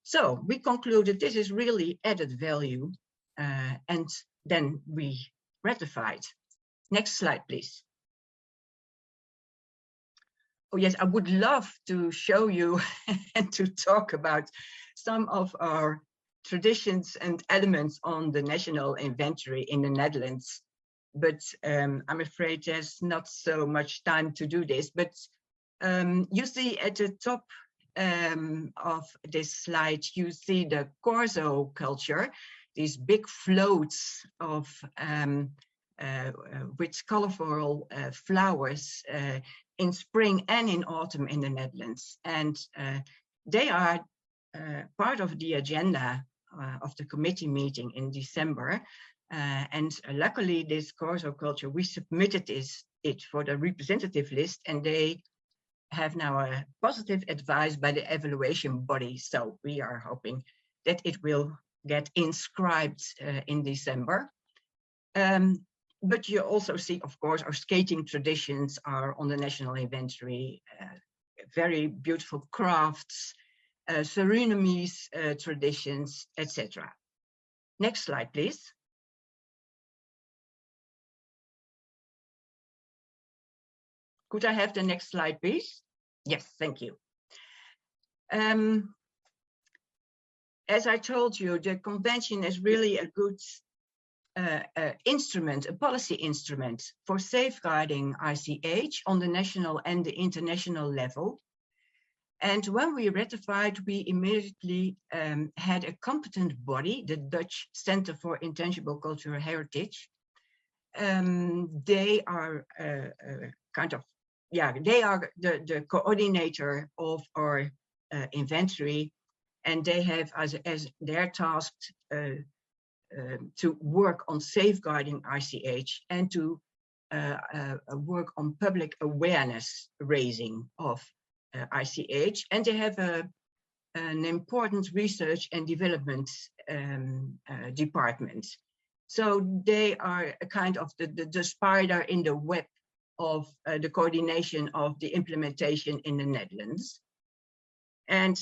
So we concluded this is really added value, and then we ratified. Next slide, please. Oh yes, I would love to show you and to talk about some of our traditions and elements on the national inventory in the Netherlands. But I'm afraid there's not so much time to do this. But you see at the top of this slide, you see the Corso culture, these big floats of with colorful flowers in spring and in autumn in the Netherlands. And they are part of the agenda of the committee meeting in December. And luckily this Corso culture, we submitted it for the representative list, and they have now a positive advice by the evaluation body. So we are hoping that it will get inscribed in December. But you also see, of course, our skating traditions are on the national inventory, very beautiful crafts, Surinamese traditions, etc. Next slide, please. Could I have the next slide, please? Yes, thank you. As I told you, the convention is really a good instrument, a policy instrument for safeguarding ICH on the national and the international level. And when we ratified, we immediately had a competent body, the Dutch Center for Intangible Cultural Heritage. They are they are the coordinator of our inventory, and they have as their task to work on safeguarding ICH and to work on public awareness raising of ICH. And they have an important research and development department. So they are a kind of the spider in the web of the coordination of the implementation in the Netherlands. And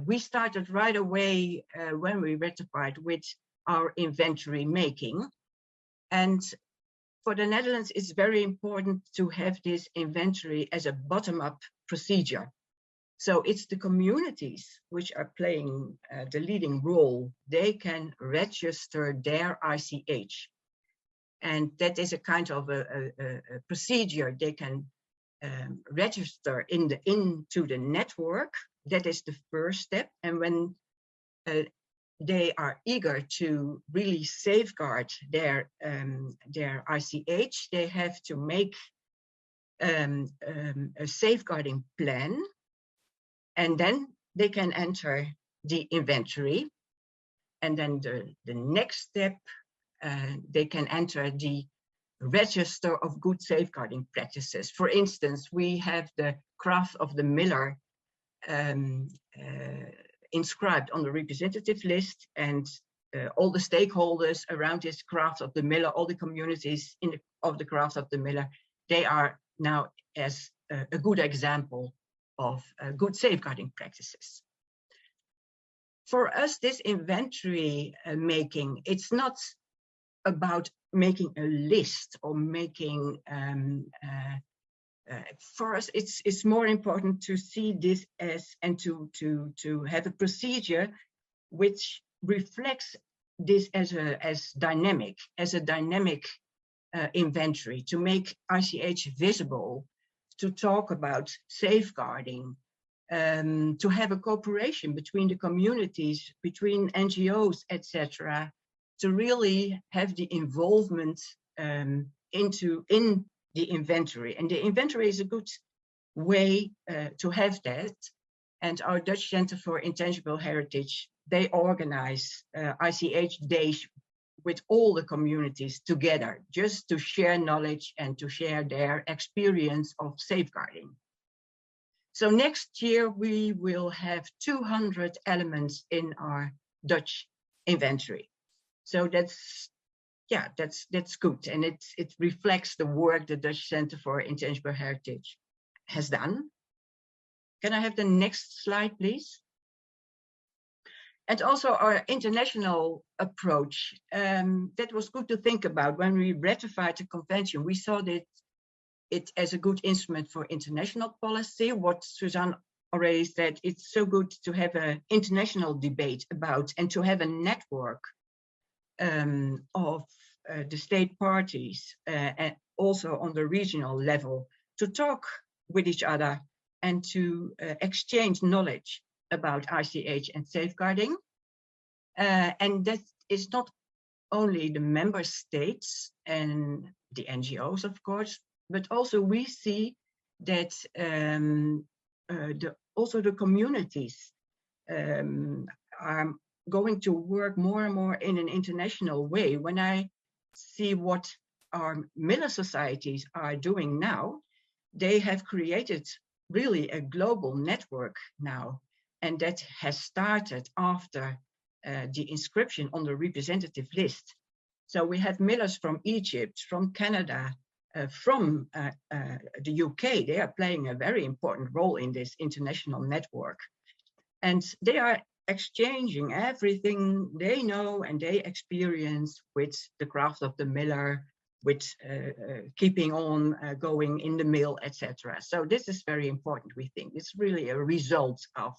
we started right away when we ratified with our inventory making. And for the Netherlands, it's very important to have this inventory as a bottom-up procedure. So it's the communities which are playing the leading role. They can register their ICH. And that is a kind of a procedure. They can register into the network. That is the first step. And when they are eager to really safeguard their ICH, they have to make a safeguarding plan, and then they can enter the inventory. And then the next step, they can enter the register of good safeguarding practices. For instance, we have the craft of the miller inscribed on the representative list, and all the stakeholders around this craft of the miller, all the communities of the craft of the miller, they are now as a good example of good safeguarding practices. For us, this inventory making, it's not about making a list or making, for us, it's more important to see this as, and to have a procedure which reflects this as a dynamic inventory, to make ICH visible, to talk about safeguarding, to have a cooperation between the communities, between NGOs, etc., to really have the involvement in the inventory. And the inventory is a good way to have that. And our Dutch Center for Intangible Heritage, they organize ICH days with all the communities together, just to share knowledge and to share their experience of safeguarding. So next year, we will have 200 elements in our Dutch inventory. So that's yeah, that's good, and it reflects the work the Dutch Center for Intangible Heritage has done. Can I have the next slide, please? And also our international approach, that was good to think about. When we ratified the convention, we saw that it as a good instrument for international policy. What Suzanne already said, it's so good to have an international debate about and to have a network of the state parties and also on the regional level to talk with each other and to exchange knowledge about ICH and safeguarding. And that is not only the member states and the NGOs, of course, but also we see that also the communities are going to work more and more in an international way. When I see what our Miller societies are doing now, they have created really a global network now, and that has started after the inscription on the representative list. So we have Millers from Egypt, from Canada, from the UK. They are playing a very important role in this international network. And they are exchanging everything they know and they experience with the craft of the miller, with keeping on going in the mill, etc. So this is very important, we think. It's really a result of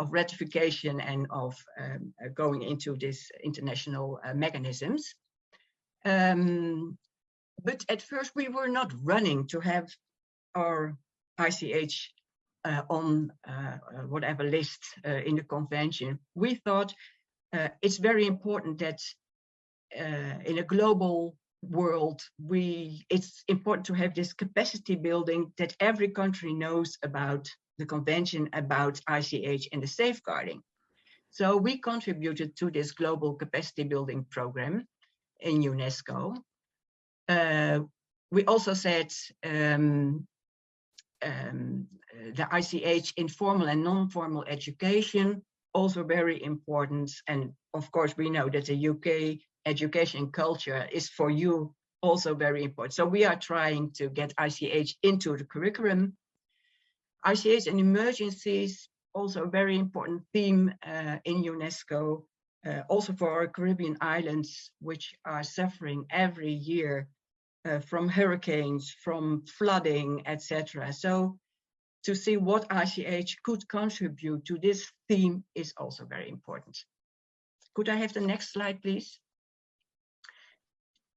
ratification and of going into these international mechanisms. But at first we were not running to have our ICH on whatever list in the convention. We thought it's very important that in a global world, it's important to have this capacity building, that every country knows about the convention, about ICH and the safeguarding. So we contributed to this global capacity building program in UNESCO. We also said the ICH in formal and non-formal education, also very important. And of course, we know that the UK education culture is for you also very important. So we are trying to get ICH into the curriculum. ICH and emergencies, also a very important theme in UNESCO, also for our Caribbean islands, which are suffering every year from hurricanes, from flooding, etc. So to see what ICH could contribute to this theme is also very important. Could I have the next slide, please?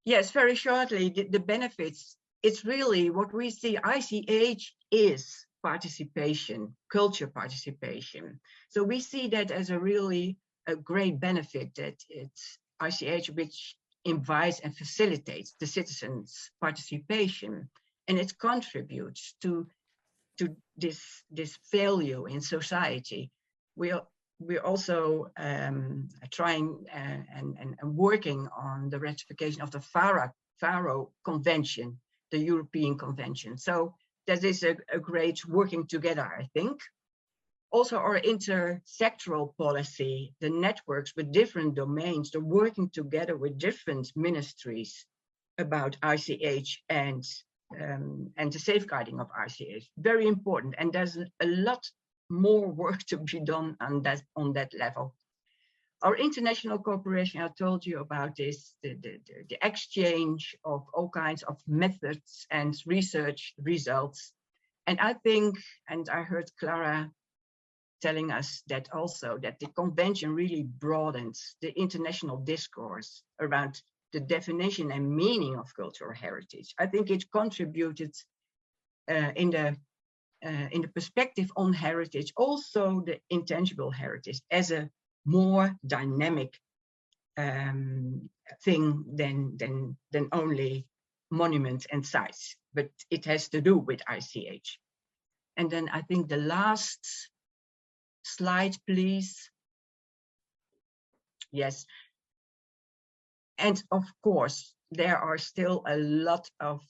Yes, very shortly, the benefits. It's really what we see. ICH is participation, culture participation. So we see that as a really a great benefit, that it's ICH which invites and facilitates the citizens' participation, and it contributes to this value in society. We're also trying and working on the ratification of the Faro Convention, the European Convention. So that is a great working together, I think. Also our intersectoral policy, the networks with different domains, the working together with different ministries about ICH and the safeguarding of ICH, very important. And there's a lot more work to be done on that level. Our international cooperation, I told you about this, the exchange of all kinds of methods and research results. And I think, and I heard Clara telling us that also, that the convention really broadens the international discourse around the definition and meaning of cultural heritage. I think it contributed in the perspective on heritage, also the intangible heritage as a more dynamic thing than only monuments and sites, but it has to do with ICH. And then I think the last slide, please. Yes. And of course, there are still a lot of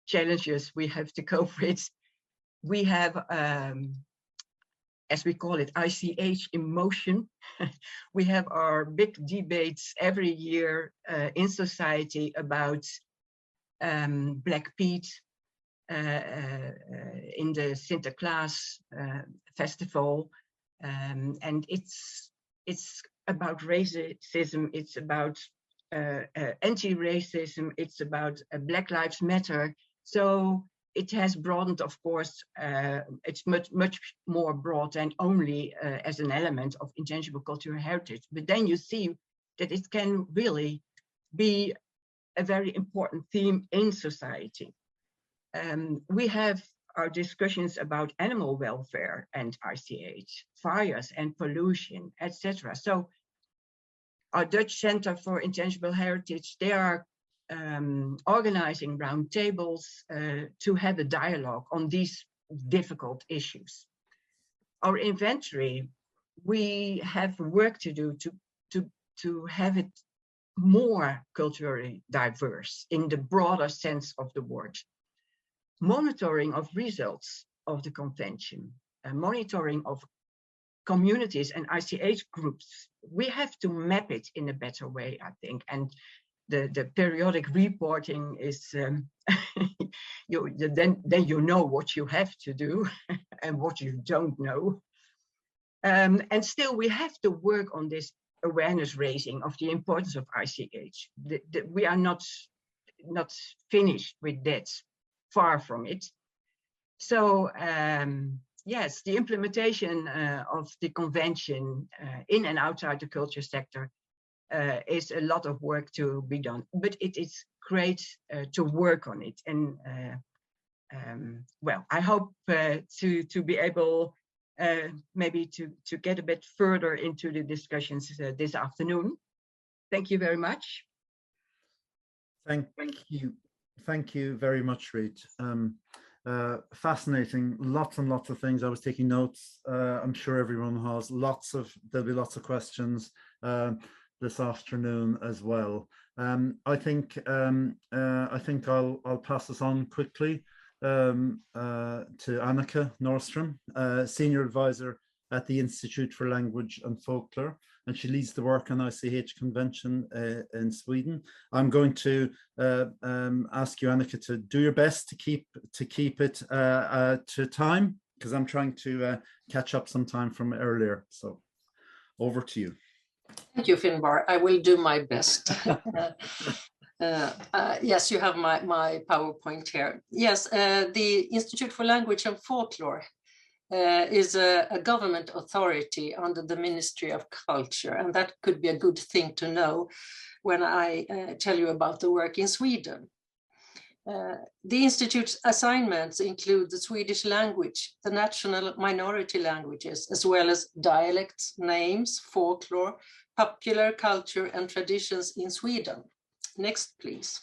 challenges we have to cope with. We have as we call it, ICH in motion. We have our big debates every year in society about Black Pete in the Sinterklaas festival, and it's about racism, it's about anti-racism, it's about Black Lives Matter. So it has broadened, of course. It's much more broad than only as an element of intangible cultural heritage. But then you see that it can really be a very important theme in society. We have our discussions about animal welfare and ICH, fires and pollution, etc. So our Dutch Center for Intangible Heritage, they are organizing roundtables to have a dialogue on these difficult issues. Our inventory, we have work to do to have it more culturally diverse in the broader sense of the word. Monitoring of results of the convention, monitoring of communities and ICH groups. We have to map it in a better way, I think. And the periodic reporting is, then you know what you have to do and what you don't know. And still we have to work on this awareness raising of the importance of ICH. We are not finished with that, far from it. So yes, the implementation of the convention in and outside the culture sector is a lot of work to be done, but it is great to work on it. And well, I hope to be able maybe to get a bit further into the discussions this afternoon. Thank you very much. Thank you very much, Reid. Fascinating, lots and lots of things. I was taking notes. I'm sure everyone has there'll be lots of questions this afternoon as well. I think I'll pass this on quickly to Annika Norström, Senior Advisor at the Institute for Language and Folklore, and she leads the work on ICH Convention in Sweden. I'm going to ask you, Annika, to do your best to keep it to time, because I'm trying to catch up some time from earlier. So over to you. Thank you, Finbar. I will do my best. Yes, you have my PowerPoint here. Yes, the Institute for Language and Folklore is a government authority under the Ministry of Culture, and that could be a good thing to know when I tell you about the work in Sweden. The Institute's assignments include the Swedish language, the national minority languages, as well as dialects, names, folklore, popular culture and traditions in Sweden. Next, please.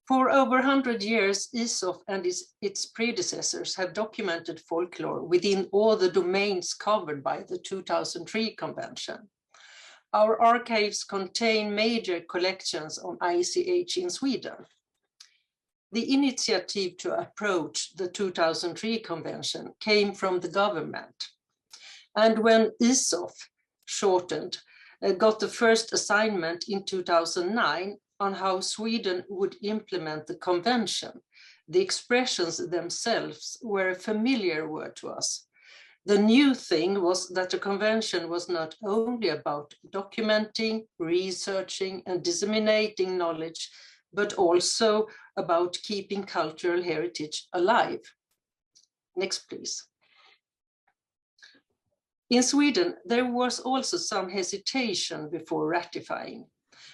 For over 100 years, ISOF and its predecessors have documented folklore within all the domains covered by the 2003 convention. Our archives contain major collections on ICH in Sweden. The initiative to approach the 2003 convention came from the government. And when ISOF, shortened, got the first assignment in 2009 on how Sweden would implement the convention, the expressions themselves were a familiar word to us. The new thing was that the convention was not only about documenting, researching, and disseminating knowledge, but also about keeping cultural heritage alive. Next, please. In Sweden, there was also some hesitation before ratifying,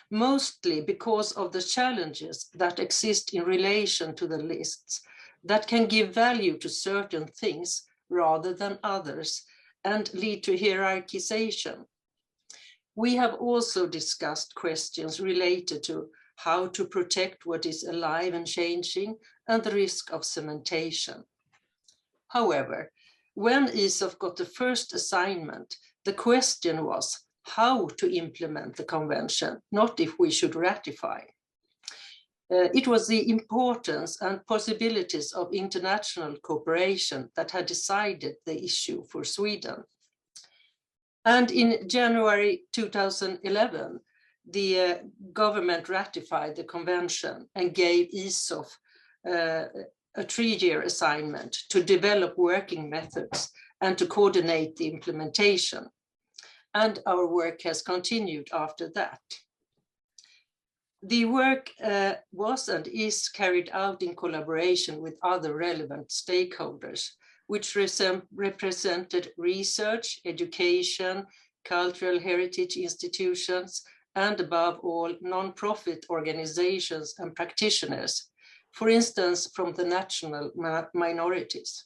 mostly because of the challenges that exist in relation to the lists that can give value to certain things rather than others and lead to hierarchization. We have also discussed questions related to how to protect what is alive and changing and the risk of cementation. However, when ISOF got the first assignment, the question was how to implement the convention, not if we should ratify. It was the importance and possibilities of international cooperation that had decided the issue for Sweden. And in January 2011, the government ratified the convention and gave ICOMOS a 3-year assignment to develop working methods and to coordinate the implementation. And our work has continued after that. The work was and is carried out in collaboration with other relevant stakeholders, which represented research, education, cultural heritage institutions, and above all, non-profit organizations and practitioners, for instance, from the national minorities.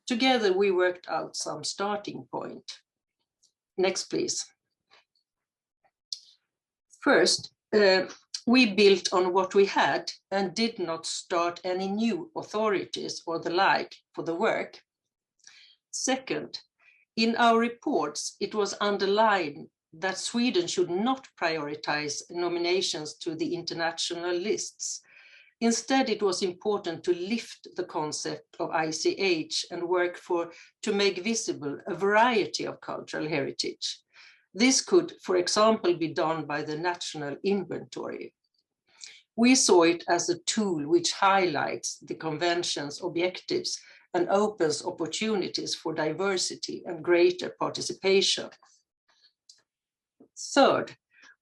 Together, we worked out some starting point. Next, please. First, we built on what we had and did not start any new authorities or the like for the work. Second, in our reports, it was underlined that Sweden should not prioritize nominations to the international lists. Instead, it was important to lift the concept of ICH and work to make visible a variety of cultural heritage. This could, for example, be done by the national inventory. We saw it as a tool which highlights the convention's objectives and opens opportunities for diversity and greater participation. Third,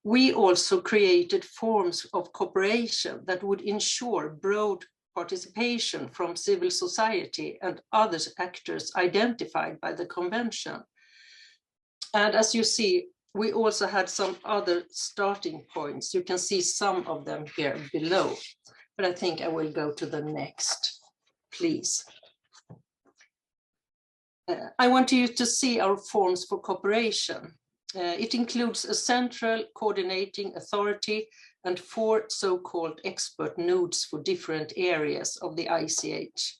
we also created forms of cooperation that would ensure broad participation from civil society and other actors identified by the convention. And as you see, we also had some other starting points. You can see some of them here below, but I think I will go to the next, please. I want you to see our forms for cooperation. It includes a central coordinating authority and 4 so-called expert nodes for different areas of the ICH,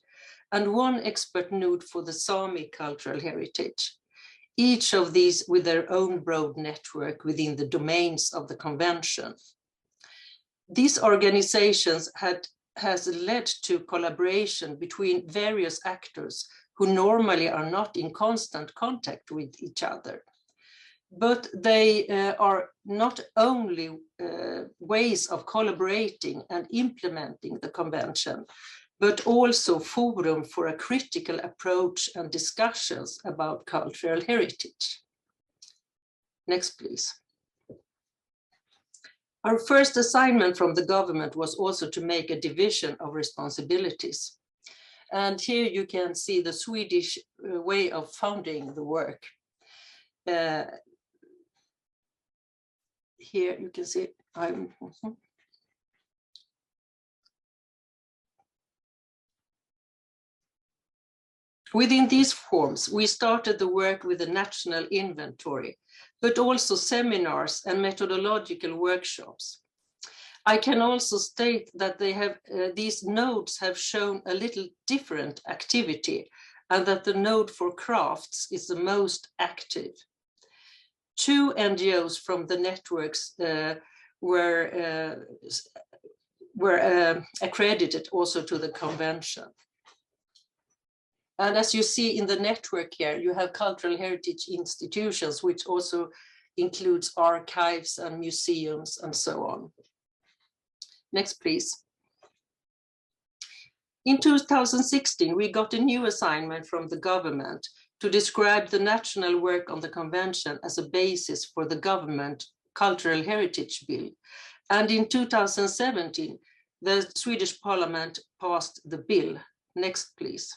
and 1 expert node for the Sami cultural heritage. Each of these with their own broad network within the domains of the convention. These organizations has led to collaboration between various actors who normally are not in constant contact with each other. But they are not only ways of collaborating and implementing the convention, but also forum for a critical approach and discussions about cultural heritage. Next, please. Our first assignment from the government was also to make a division of responsibilities. And here you can see the Swedish way of funding the work. Here you can see, within these forms, we started the work with a national inventory, but also seminars and methodological workshops. I can also state that these nodes have shown a little different activity, and that the node for crafts is the most active. 2 NGOs from the networks were accredited also to the convention. And as you see in the network here, you have cultural heritage institutions, which also includes archives and museums and so on. Next, please. In 2016, we got a new assignment from the government to describe the national work on the convention as a basis for the government cultural heritage bill. And in 2017, the Swedish parliament passed the bill. Next, please.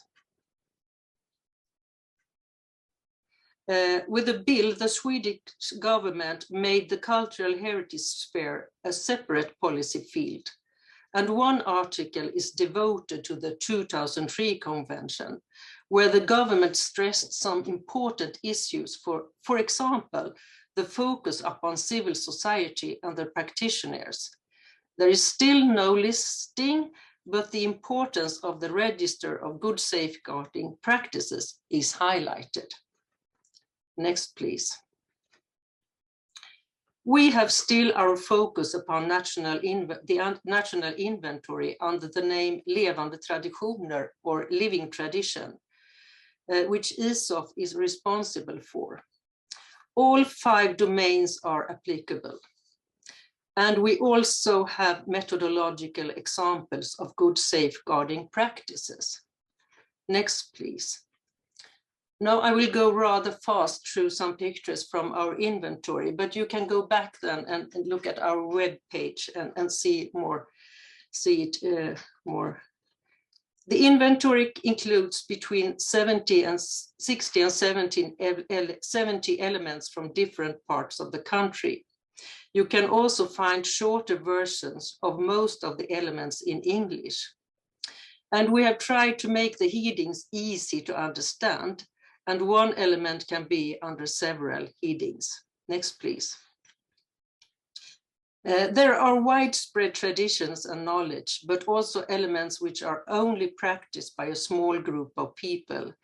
With the bill, the Swedish government made the cultural heritage sphere a separate policy field. And 1 article is devoted to the 2003 convention, where the government stressed some important issues, for example, the focus upon civil society and their practitioners. There is still no listing, but the importance of the register of good safeguarding practices is highlighted. Next, please. We have still our focus upon the national inventory under the name Levande Traditioner or Living Tradition, which ISOF is responsible for. All 5 domains are applicable. And we also have methodological examples of good safeguarding practices. Next, please. Now I will go rather fast through some pictures from our inventory, but you can go back then and look at our web page and see it more. The inventory includes between 60 and 70 elements from different parts of the country. You can also find shorter versions of most of the elements in English. And we have tried to make the headings easy to understand, and one element can be under several headings. Next, please. There are widespread traditions and knowledge, but also elements which are only practiced by a small group of people.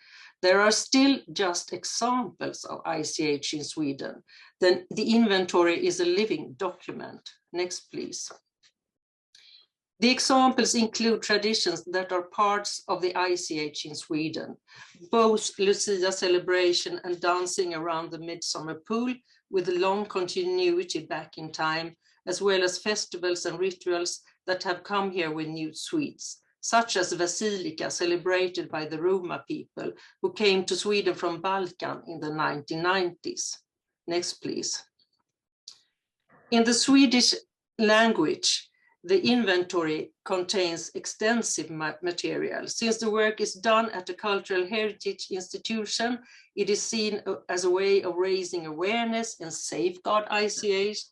There are still just examples of ICH in Sweden. Then the inventory is a living document. Next, please. The examples include traditions that are parts of the ICH in Sweden, both Lucia celebration and dancing around the midsummer pool with a long continuity back in time, as well as festivals and rituals that have come here with new sweets, such as Vasilika, celebrated by the Roma people who came to Sweden from Balkan in the 1990s. Next, please. In the Swedish language, the inventory contains extensive material. Since the work is done at a cultural heritage institution, it is seen as a way of raising awareness and safeguard ICH,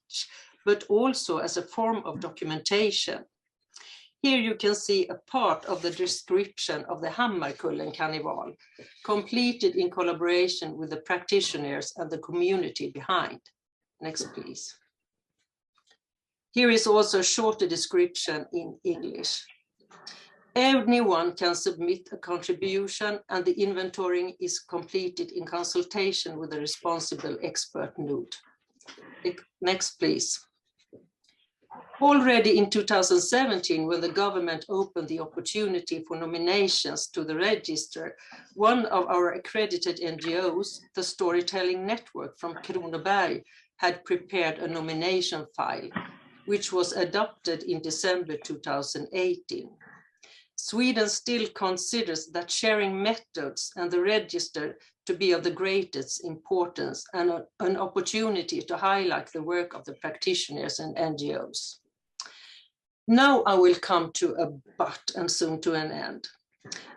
but also as a form of documentation. Here you can see a part of the description of the Hammarkullen Carnival, completed in collaboration with the practitioners and the community behind. Next, please. Here is also a shorter description in English. Anyone can submit a contribution, and the inventorying is completed in consultation with a responsible expert node. Next, please. Already in 2017, when the government opened the opportunity for nominations to the register, one of our accredited NGOs, the Storytelling Network from Kronoberg, had prepared a nomination file, which was adopted in December 2018. Sweden still considers that sharing methods and the register to be of the greatest importance and an opportunity to highlight the work of the practitioners and NGOs. Now I will come to a but and soon to an end.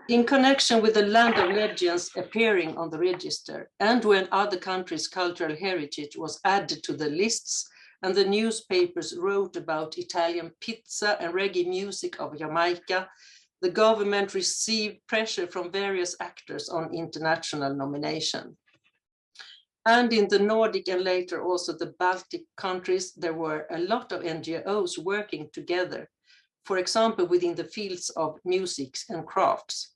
In connection with the Land of Legends appearing on the register, and when other countries' cultural heritage was added to the lists, and the newspapers wrote about Italian pizza and reggae music of Jamaica, the government received pressure from various actors on international nomination. And in the Nordic and later also the Baltic countries, there were a lot of NGOs working together, for example, within the fields of music and crafts.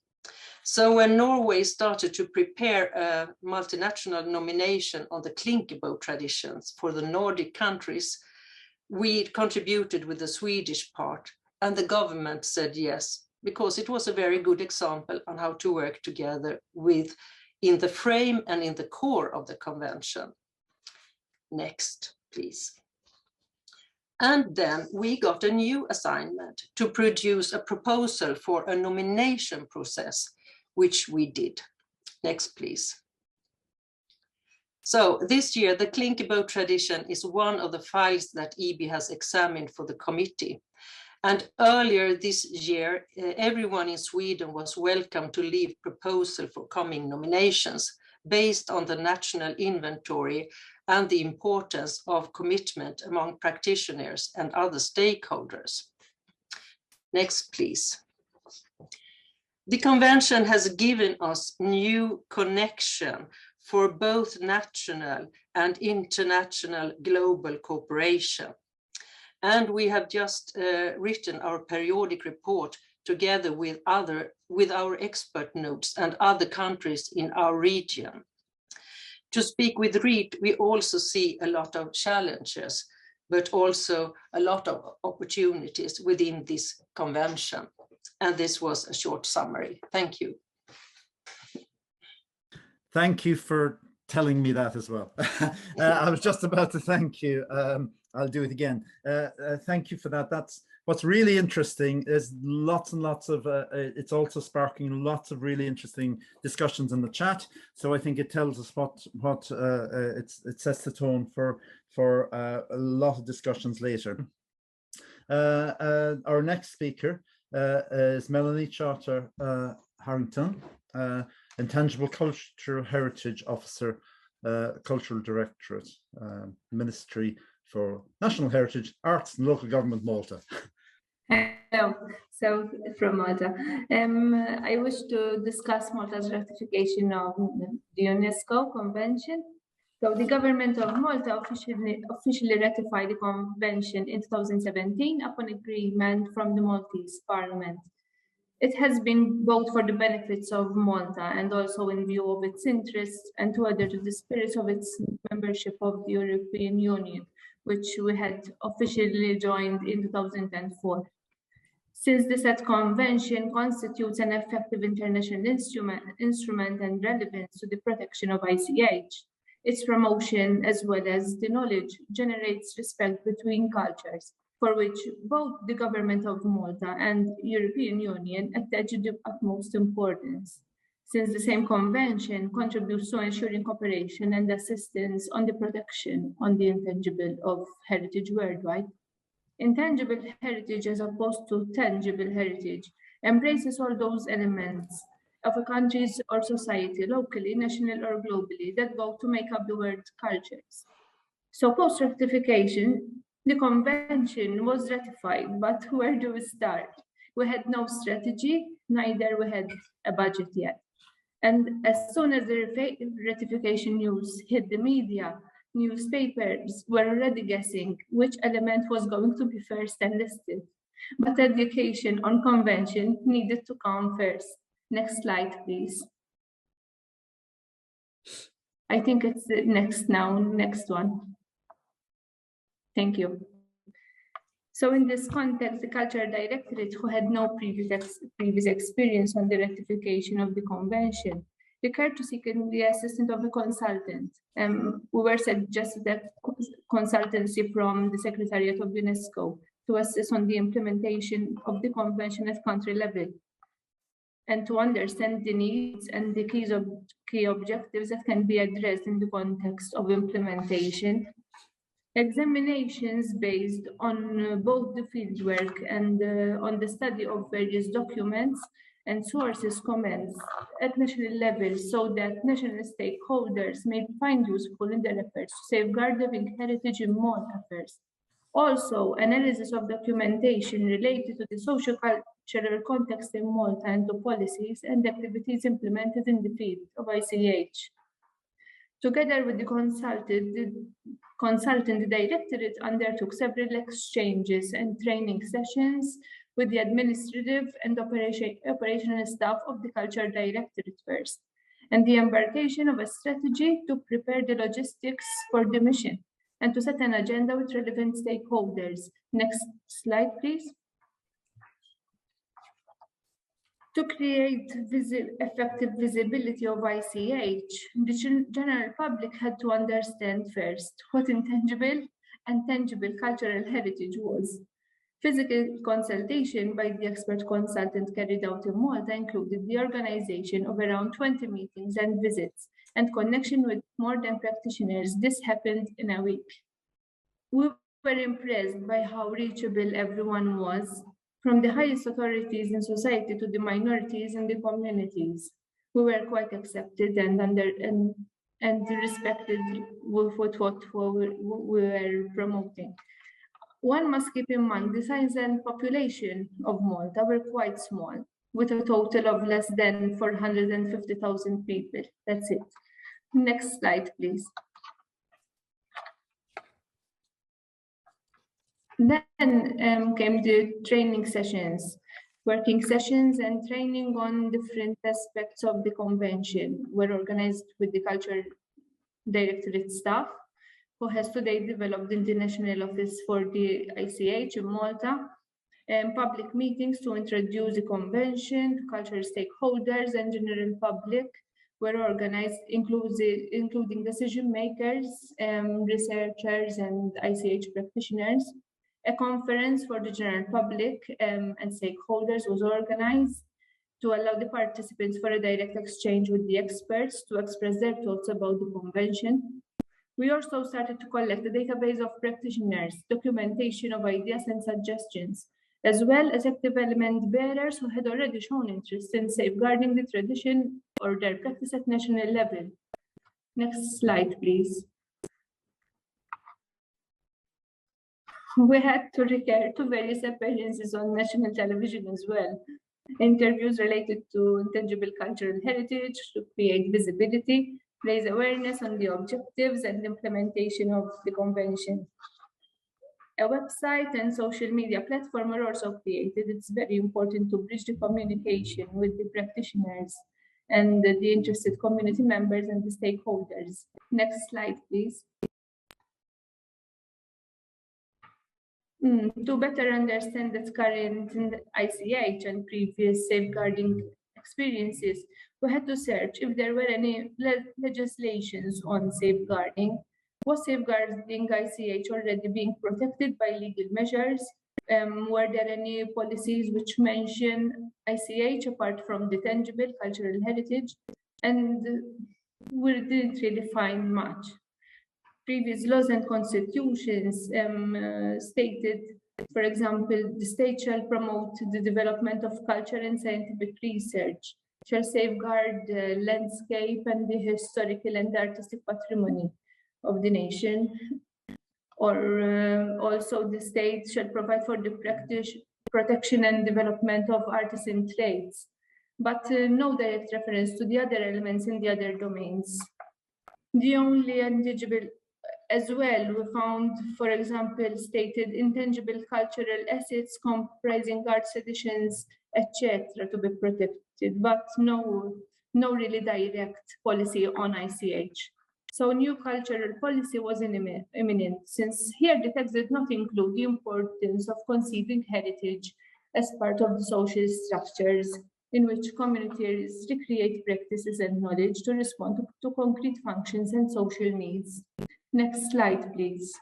So when Norway started to prepare a multinational nomination on the Klinkebo traditions for the Nordic countries, we contributed with the Swedish part, and the government said yes, because it was a very good example on how to work together in the frame and in the core of the convention. Next, please. And then we got a new assignment to produce a proposal for a nomination process, which we did. Next, please. So this year, the Klinkebo tradition is one of the files that EB has examined for the committee. And earlier this year, everyone in Sweden was welcome to leave proposal for coming nominations based on the national inventory and the importance of commitment among practitioners and other stakeholders. Next, please. The convention has given us new connection for both national and international global cooperation. And we have just written our periodic report together with our expert notes and other countries in our region. To speak with Reed, we also see a lot of challenges, but also a lot of opportunities within this convention. And this was a short summary. Thank you. Thank you for telling me that as well. I was just about to thank you. I'll do it again. Thank you for that. That's what's really interesting. There's lots and lots of, it's also sparking lots of really interesting discussions in the chat. So I think it tells us it sets the tone for a lot of discussions later. Our next speaker is Melanie Charter Harrington, Intangible Cultural Heritage Officer, Cultural Directorate, Ministry for National Heritage, Arts and Local Government, Malta. Hello, so from Malta. I wish to discuss Malta's ratification of the UNESCO Convention. So the government of Malta officially ratified the convention in 2017 upon agreement from the Maltese Parliament. It has been both for the benefits of Malta and also in view of its interests and to adhere to the spirit of its membership of the European Union, which we had officially joined in 2004. Since the said convention constitutes an effective international instrument and relevance to the protection of ICH, its promotion as well as the knowledge generates respect between cultures, for which both the government of Malta and European Union attach the utmost importance, since the same convention contributes to ensuring cooperation and assistance on the protection on the intangible of heritage worldwide. Intangible heritage, as opposed to tangible heritage, embraces all those elements of a country's or society, locally, national, or globally, that go to make up the world's cultures. So post-ratification, the convention was ratified, but where do we start? We had no strategy, neither we had a budget yet. And as soon as the ratification news hit the media, newspapers were already guessing which element was going to be first enlisted. But education on convention needed to come first. Next slide, please. I think it's the next one. Thank you. So in this context, the Cultural Directorate, who had no previous experience on the ratification of the convention, recurred to seeking the assistance of a consultant. We were suggested that consultancy from the Secretariat of UNESCO to assist on the implementation of the convention at country level and to understand the needs and the key objectives that can be addressed in the context of implementation. Examinations based on both the fieldwork and on the study of various documents and sources commenced at national level so that national stakeholders may find useful in their efforts to safeguard living heritage in Malta first. Also, analysis of documentation related to the socio-cultural context in Malta and to policies and activities implemented in the field of ICH. Together with the consultant directorate undertook several exchanges and training sessions with the administrative and operational staff of the Cultural Directorate first, and the embarkation of a strategy to prepare the logistics for the mission and to set an agenda with relevant stakeholders. Next slide, please. To create effective visibility of ICH, the general public had to understand first what intangible and tangible cultural heritage was. Physical consultation by the expert consultant carried out in Malta included the organization of around 20 meetings and visits and connection with more than practitioners. This happened in a week. We were impressed by how reachable everyone was, from the highest authorities in society to the minorities in the communities. We were quite accepted and respected with what we were promoting. One must keep in mind the size and population of Malta were quite small, with a total of less than 450,000 people. That's it. Next slide, please. Then came the training sessions, working sessions and training on different aspects of the convention were organized with the Cultural Directorate staff, who has today developed the International Office for the ICH in Malta, and public meetings to introduce the convention to cultural stakeholders and general public were organized, including decision makers, researchers, and ICH practitioners. A conference for the general public and stakeholders was organized to allow the participants for a direct exchange with the experts to express their thoughts about the convention. We also started to collect a database of practitioners, documentation of ideas and suggestions, as well as active element bearers who had already shown interest in safeguarding the tradition or their practice at national level. Next slide, please. We had to recur to various appearances on national television as well. Interviews related to intangible cultural heritage to create visibility, raise awareness on the objectives and implementation of the convention. A website and social media platform are also created. It's very important to bridge the communication with the practitioners and the interested community members and the stakeholders. Next slide, please. To better understand the current ICH and previous safeguarding experiences, we had to search if there were any legislations on safeguarding. Was safeguarding ICH already being protected by legal measures? Were there any policies which mention ICH apart from the tangible cultural heritage? And we didn't really find much. Previous laws and constitutions stated, for example, the state shall promote the development of culture and scientific research, shall safeguard the landscape and the historical and artistic patrimony of the nation, or also the state shall provide for the protection and development of artisan trades, but no direct reference to the other elements in the other domains. The only intangible as well, we found, for example, stated intangible cultural assets comprising art traditions, etc., to be protected, but no really direct policy on ICH. So new cultural policy was imminent, since here the text did not include the importance of conceiving heritage as part of the social structures in which communities recreate practices and knowledge to respond to concrete functions and social needs. Next slide, please.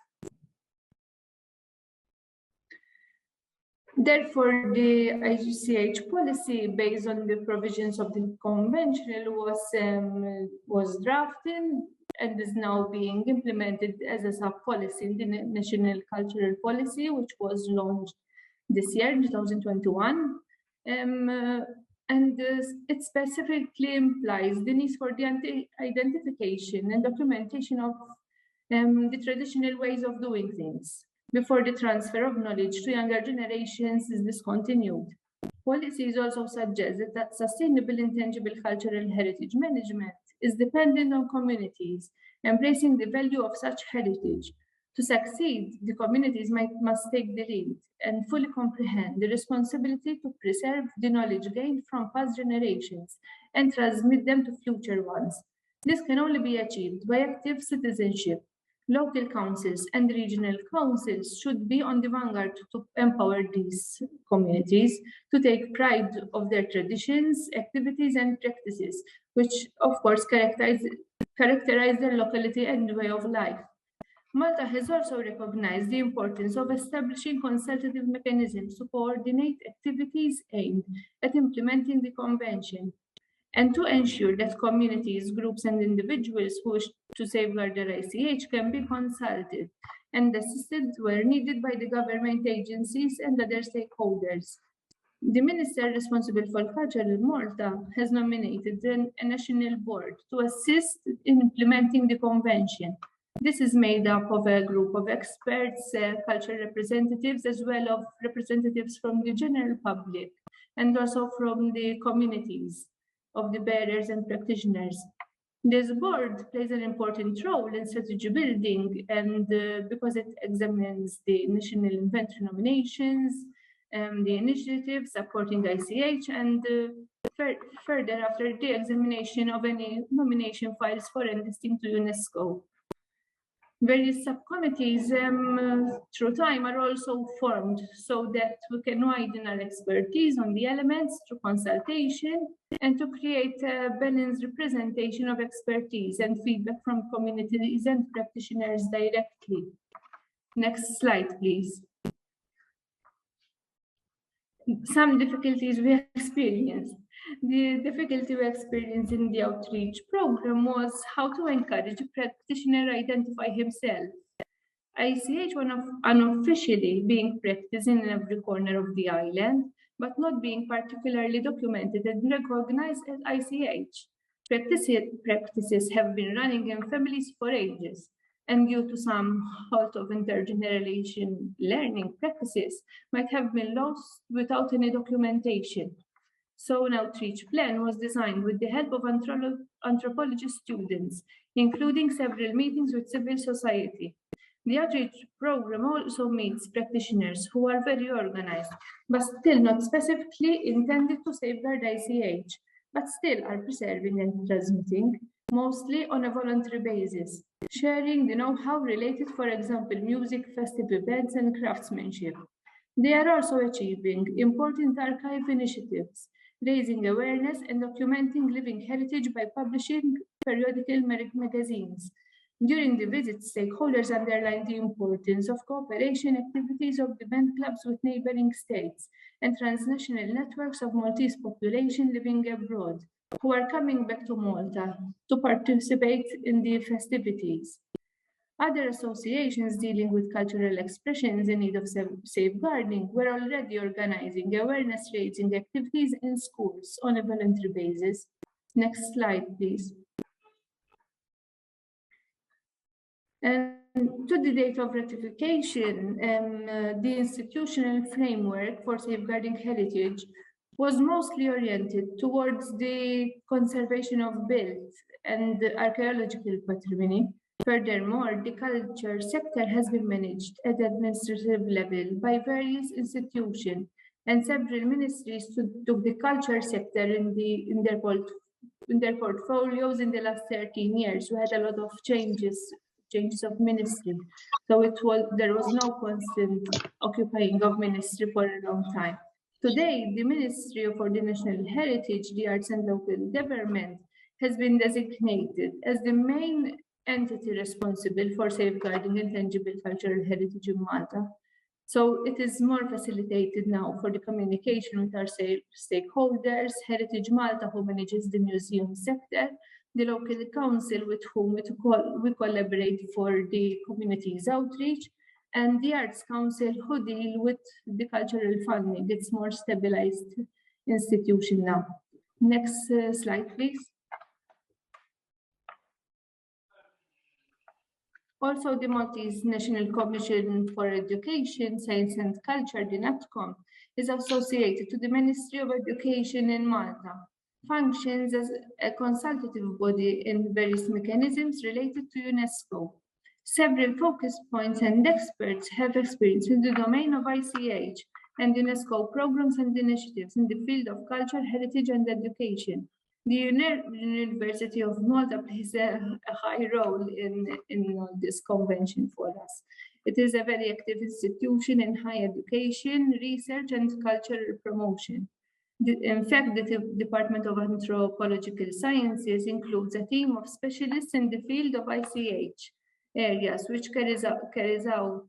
Therefore, the ICH policy, based on the provisions of the convention, was drafted and is now being implemented as a sub-policy in the National Cultural Policy, which was launched this year, in 2021. It specifically implies the need for the identification and documentation of the traditional ways of doing things before the transfer of knowledge to younger generations is discontinued. Policies also suggest that sustainable intangible cultural heritage management is dependent on communities embracing the value of such heritage. To succeed, the communities must take the lead and fully comprehend the responsibility to preserve the knowledge gained from past generations and transmit them to future ones. This can only be achieved by active citizenship. Local councils and regional councils should be on the vanguard to empower these communities to take pride of their traditions, activities, and practices, which of course characterize their locality and way of life. Malta has also recognized the importance of establishing consultative mechanisms to coordinate activities aimed at implementing the convention, and to ensure that communities, groups, and individuals who wish to safeguard their ICH can be consulted and assisted where needed by the government agencies and other stakeholders. The minister responsible for culture in Malta has nominated a national board to assist in implementing the convention. This is made up of a group of experts, cultural representatives, as well as representatives from the general public and also from the communities of the bearers and practitioners. This board plays an important role in strategy building and because it examines the national inventory nominations, the initiative supporting ICH, and further after the examination of any nomination files for enlisting to UNESCO. Various subcommittees through time are also formed so that we can widen our expertise on the elements through consultation and to create a balanced representation of expertise and feedback from communities and practitioners directly. Next slide, please. Some difficulties we experienced. The difficulty we experienced in the outreach program was how to encourage a practitioner identify himself. ICH unofficially being practiced in every corner of the island, but not being particularly documented and recognized as ICH. Practices have been running in families for ages, and due to some halt of intergeneration learning practices might have been lost without any documentation. So an outreach plan was designed with the help of anthropology students, including several meetings with civil society. The outreach program also meets practitioners who are very organized, but still not specifically intended to safeguard ICH, but still are preserving and transmitting, mostly on a voluntary basis, sharing the know-how related, for example, music, festive events, and craftsmanship. They are also achieving important archive initiatives, raising awareness and documenting living heritage by publishing periodical magazines. During the visit, stakeholders underlined the importance of cooperation activities of the band clubs with neighboring states and transnational networks of Maltese population living abroad who are coming back to Malta to participate in the festivities. Other associations dealing with cultural expressions in need of safeguarding were already organizing awareness-raising activities in schools on a voluntary basis. Next slide, please. And to the date of ratification, the institutional framework for safeguarding heritage was mostly oriented towards the conservation of built and archaeological patrimony. Furthermore, the culture sector has been managed at the administrative level by various institutions, and several ministries took the culture sector in their portfolios in the last 13 years. We had a lot of changes of ministry, so there was no constant occupying of ministry for a long time. Today, the Ministry for the National Heritage, the Arts and Local Government has been designated as the main entity responsible for safeguarding intangible cultural heritage in Malta. So it is more facilitated now for the communication with our stakeholders, Heritage Malta, who manages the museum sector, the local council with whom we collaborate for the community's outreach, and the Arts Council who deal with the cultural funding. It's more stabilized institution now. Next slide, please. Also, the Maltese National Commission for Education, Science and Culture, the NATCOM, is associated to the Ministry of Education in Malta, functions as a consultative body in various mechanisms related to UNESCO. Several focus points and experts have experience in the domain of ICH and UNESCO programs and initiatives in the field of culture, heritage, and education. The University of Malta plays a high role in this convention for us. It is a very active institution in higher education, research, and cultural promotion. In fact, the Department of Anthropological Sciences includes a team of specialists in the field of ICH areas, which carries out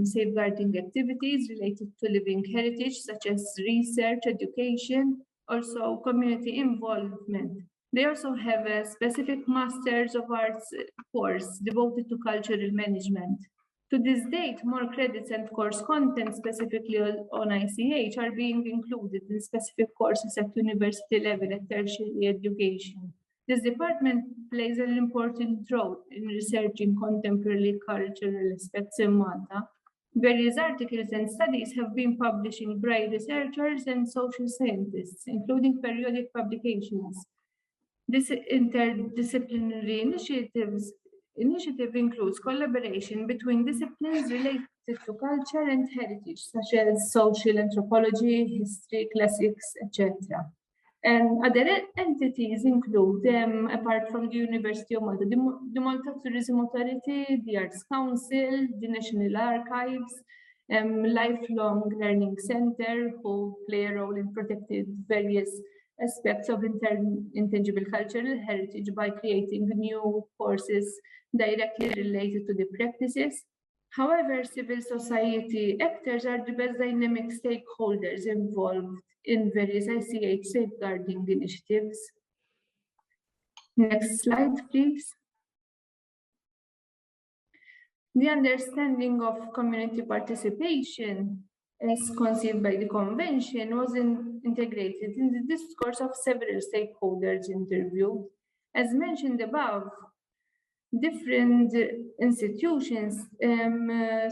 safeguarding activities related to living heritage, such as research, education, also community involvement. They also have a specific Masters of Arts course devoted to cultural management. To this date, more credits and course content specifically on ICH are being included in specific courses at university level at tertiary education. This department plays an important role in researching contemporary cultural aspects in Malta. Various articles and studies have been published by researchers and social scientists, including periodic publications. This interdisciplinary initiative includes collaboration between disciplines related connected to culture and heritage, such as social anthropology, history, classics, etc. And other entities include, apart from the University of Malta, the Malta Tourism Authority, the Arts Council, the National Archives, Lifelong Learning Center, who play a role in protecting various aspects of intangible cultural heritage by creating new courses directly related to the practices. However, civil society actors are the best dynamic stakeholders involved in various ICH safeguarding initiatives. Next slide, please. The understanding of community participation as conceived by the Convention was integrated in the discourse of several stakeholders interviewed. As mentioned above, different institutions,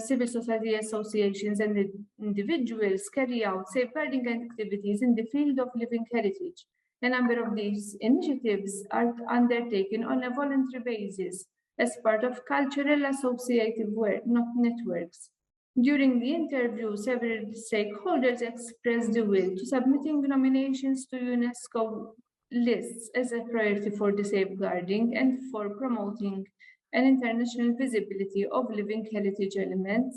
civil society associations, and individuals carry out safeguarding activities in the field of living heritage. A number of these initiatives are undertaken on a voluntary basis as part of cultural associative work, not networks. During the interview, several stakeholders expressed the will to submitting nominations to UNESCO lists as a priority for the safeguarding and for promoting an international visibility of living heritage elements.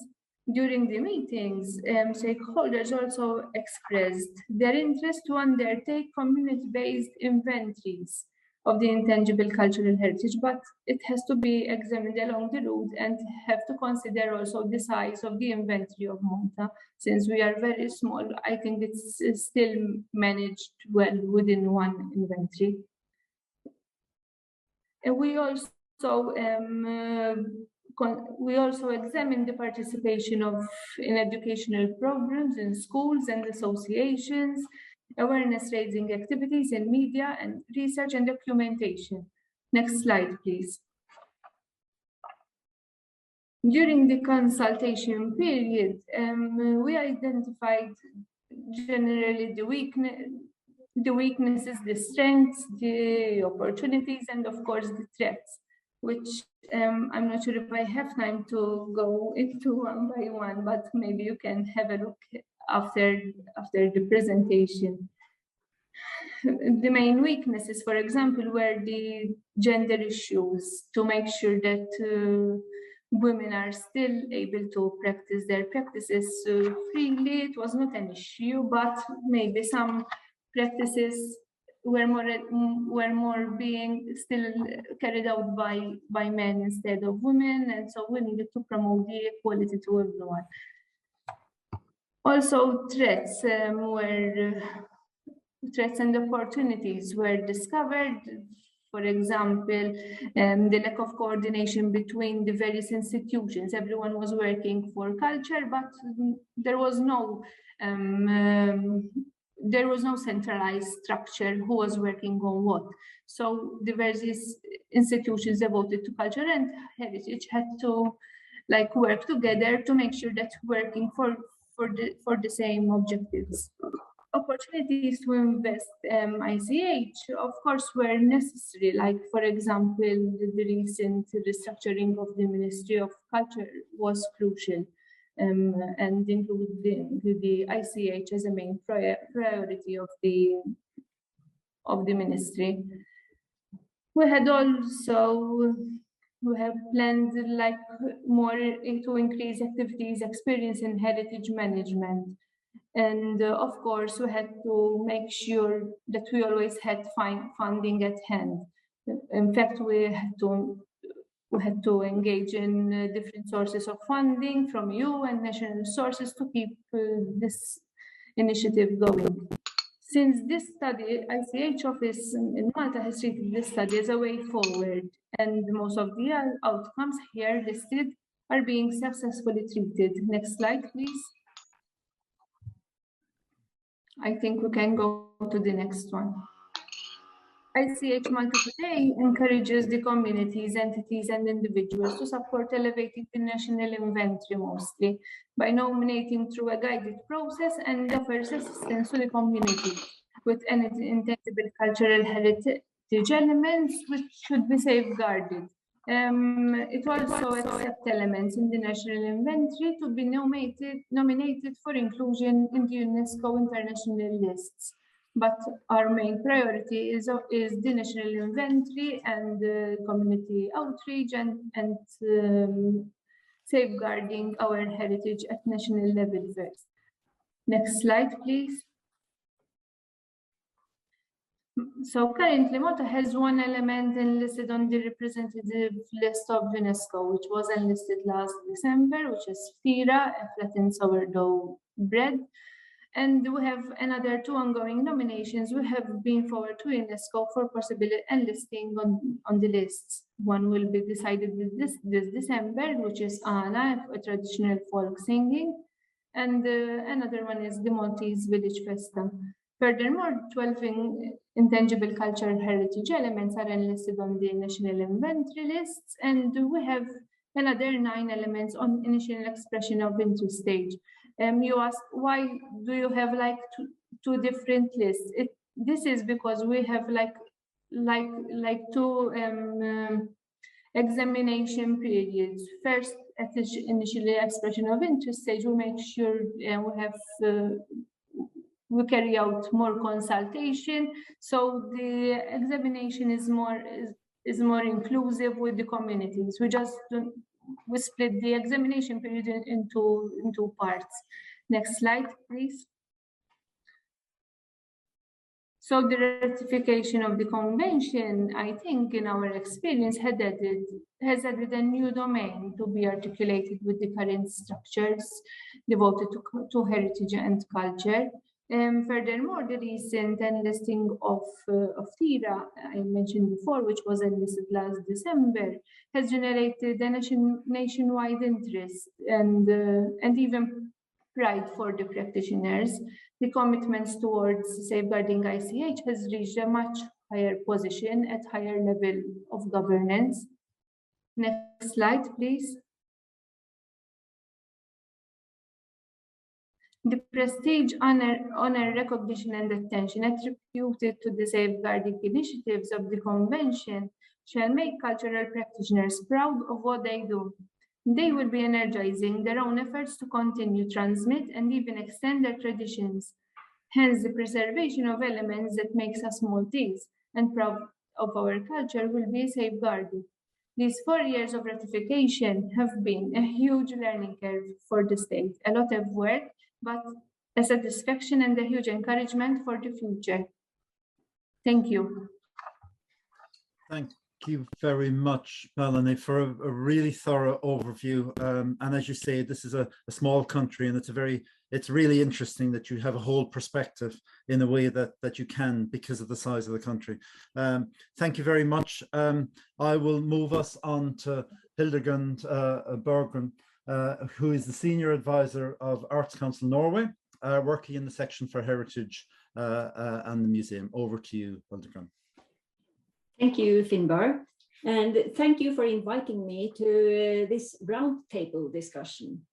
During the meetings, stakeholders also expressed their interest to undertake community-based inventories of the intangible cultural heritage, but it has to be examined along the route and have to consider also the size of the inventory of Malta. Since we are very small, I think it's still managed well within one inventory. And we also examined the participation in educational programs in schools and associations, awareness-raising activities in media, and research and documentation. Next slide, please. During the consultation period, we identified generally the weaknesses, the strengths, the opportunities, and of course the threats, which I'm not sure if I have time to go into one by one, but maybe you can have a look after the presentation. The main weaknesses, for example, were the gender issues, to make sure that women are still able to practice their practices freely. It was not an issue, but maybe some practices were more being still carried out by men instead of women, and so we needed to promote the equality to everyone. Also, threats and opportunities were discovered. For example, the lack of coordination between the various institutions. Everyone was working for culture, but there was no centralized structure who was working on what. So the various institutions devoted to culture and heritage had to work together to make sure that working for the same objectives. Opportunities to invest ICH, of course, were necessary. Like, for example, the recent restructuring of the Ministry of Culture was crucial, and including the ICH as a main priority of the ministry. We have planned more to increase activities, experience in heritage management. And of course, we had to make sure that we always had funding at hand. In fact, we had to engage in different sources of funding from EU and national sources to keep this initiative going. Since this study, ICH office in Malta has treated this study as a way forward, and most of the outcomes here listed are being successfully treated. Next slide, please. I think we can go to the next one. ICH Malta today encourages the communities, entities, and individuals to support elevating the national inventory mostly by nominating through a guided process, and offers assistance to the community with any intangible cultural heritage elements which should be safeguarded It also accepts elements in the national inventory to be nominated for inclusion in the UNESCO international lists. But our main priority is the national inventory and community outreach and safeguarding our heritage at national level first. Next slide, please. So currently, Malta has one element enlisted on the representative list of UNESCO, which was enlisted last December, which is Fira, a flattened sourdough bread. And we have another 2 ongoing nominations. We have been forward to UNESCO for possible enlisting on the lists. One will be decided this December, which is Ana, a traditional folk singing. And another one is the Maltese Village Festa. Furthermore, 12 intangible cultural heritage elements are enlisted on the national inventory lists, and we have another 9 elements on initial expression of interest stage. You ask, why do you have like two different lists? This is because we have like 2 examination periods. First, at the initial expression of interest stage, we make sure we carry out more consultation, so the examination is more inclusive with the communities. We split the examination period into parts. Next slide, please. So the ratification of the convention, I think, in our experience, has added a new domain to be articulated with the current structures devoted to heritage and culture. Furthermore, the recent enlisting of Fira, I mentioned before, which was enlisted last December, has generated a nationwide interest and even pride for the practitioners. The commitments towards safeguarding ICH has reached a much higher position at higher level of governance. Next slide, please. The prestige, honor, recognition, and attention attributed to the safeguarding initiatives of the Convention shall make cultural practitioners proud of what they do. They will be energizing their own efforts to continue, transmit, and even extend their traditions. Hence, the preservation of elements that makes us Maltese and proud of our culture will be safeguarded. These 4 years of ratification have been a huge learning curve for the state, a lot of work, but a satisfaction and a huge encouragement for the future. Thank you. Thank you very much, Melanie, for a really thorough overview. And as you say, this is a small country, and it's really interesting that you have a whole perspective in a way that you can because of the size of the country. Thank you very much. I will move us on to Hildegard Berggren, who is the Senior Advisor of Arts Council Norway, working in the section for Heritage and the Museum. Over to you, Hildegard. Thank you, Finbar, and thank you for inviting me to this roundtable discussion.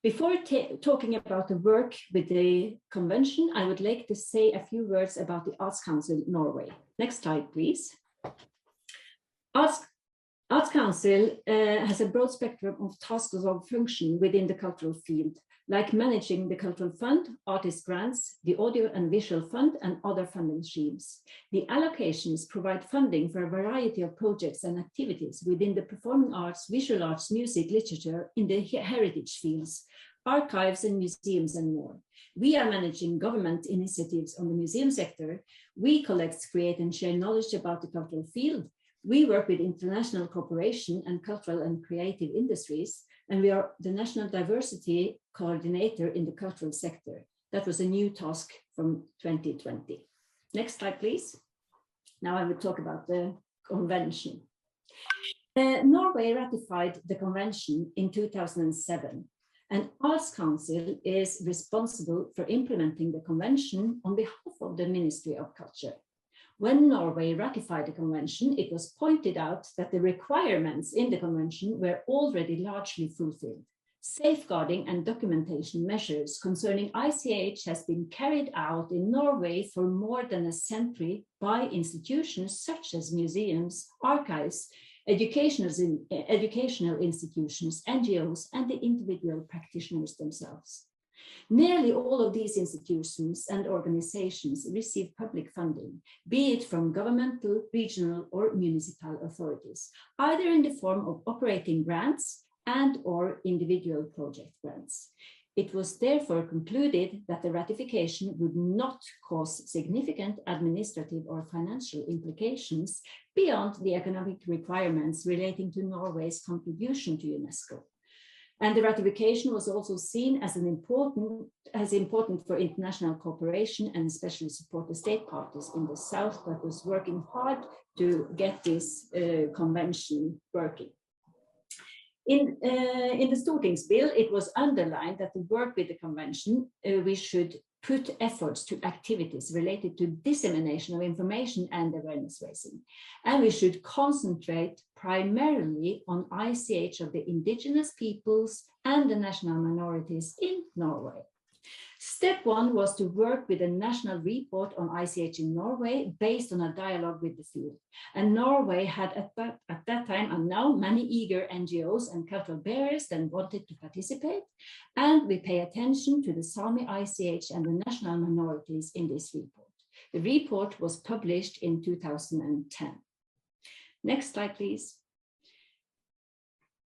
Before talking about the work with the convention, I would like to say a few words about the Arts Council Norway. Next slide, please. Arts Council has a broad spectrum of tasks of function within the cultural field, like managing the Cultural Fund, artist grants, the Audio and Visual Fund, and other funding streams. The allocations provide funding for a variety of projects and activities within the performing arts, visual arts, music, literature, in the heritage fields, archives and museums, and more. We are managing government initiatives on the museum sector. We collect, create, and share knowledge about the cultural field. We work with international cooperation and cultural and creative industries, and we are the National Diversity Coordinator in the cultural sector. That was a new task from 2020. Next slide, please. Now I will talk about the convention. Norway ratified the convention in 2007, and Arts Council is responsible for implementing the convention on behalf of the Ministry of Culture. When Norway ratified the convention, it was pointed out that the requirements in the convention were already largely fulfilled. Safeguarding and documentation measures concerning ICH has been carried out in Norway for more than a century by institutions such as museums, archives, educational institutions, NGOs, and the individual practitioners themselves. Nearly all of these institutions and organizations receive public funding, be it from governmental, regional, or municipal authorities, either in the form of operating grants and/or individual project grants. It was therefore concluded that the ratification would not cause significant administrative or financial implications beyond the economic requirements relating to Norway's contribution to UNESCO. And the ratification was also seen as important for international cooperation and especially support the state parties in the South that was working hard to get this convention working. In the Stortingsbill, it was underlined that to work with the convention, we should put efforts to activities related to dissemination of information and awareness raising. And we should concentrate primarily on ICH of the indigenous peoples and the national minorities in Norway. Step one was to work with a national report on ICH in Norway based on a dialogue with the field. And Norway had at that time and now many eager NGOs and cultural bearers that wanted to participate. And we pay attention to the Sami ICH and the national minorities in this report. The report was published in 2010. Next slide, please.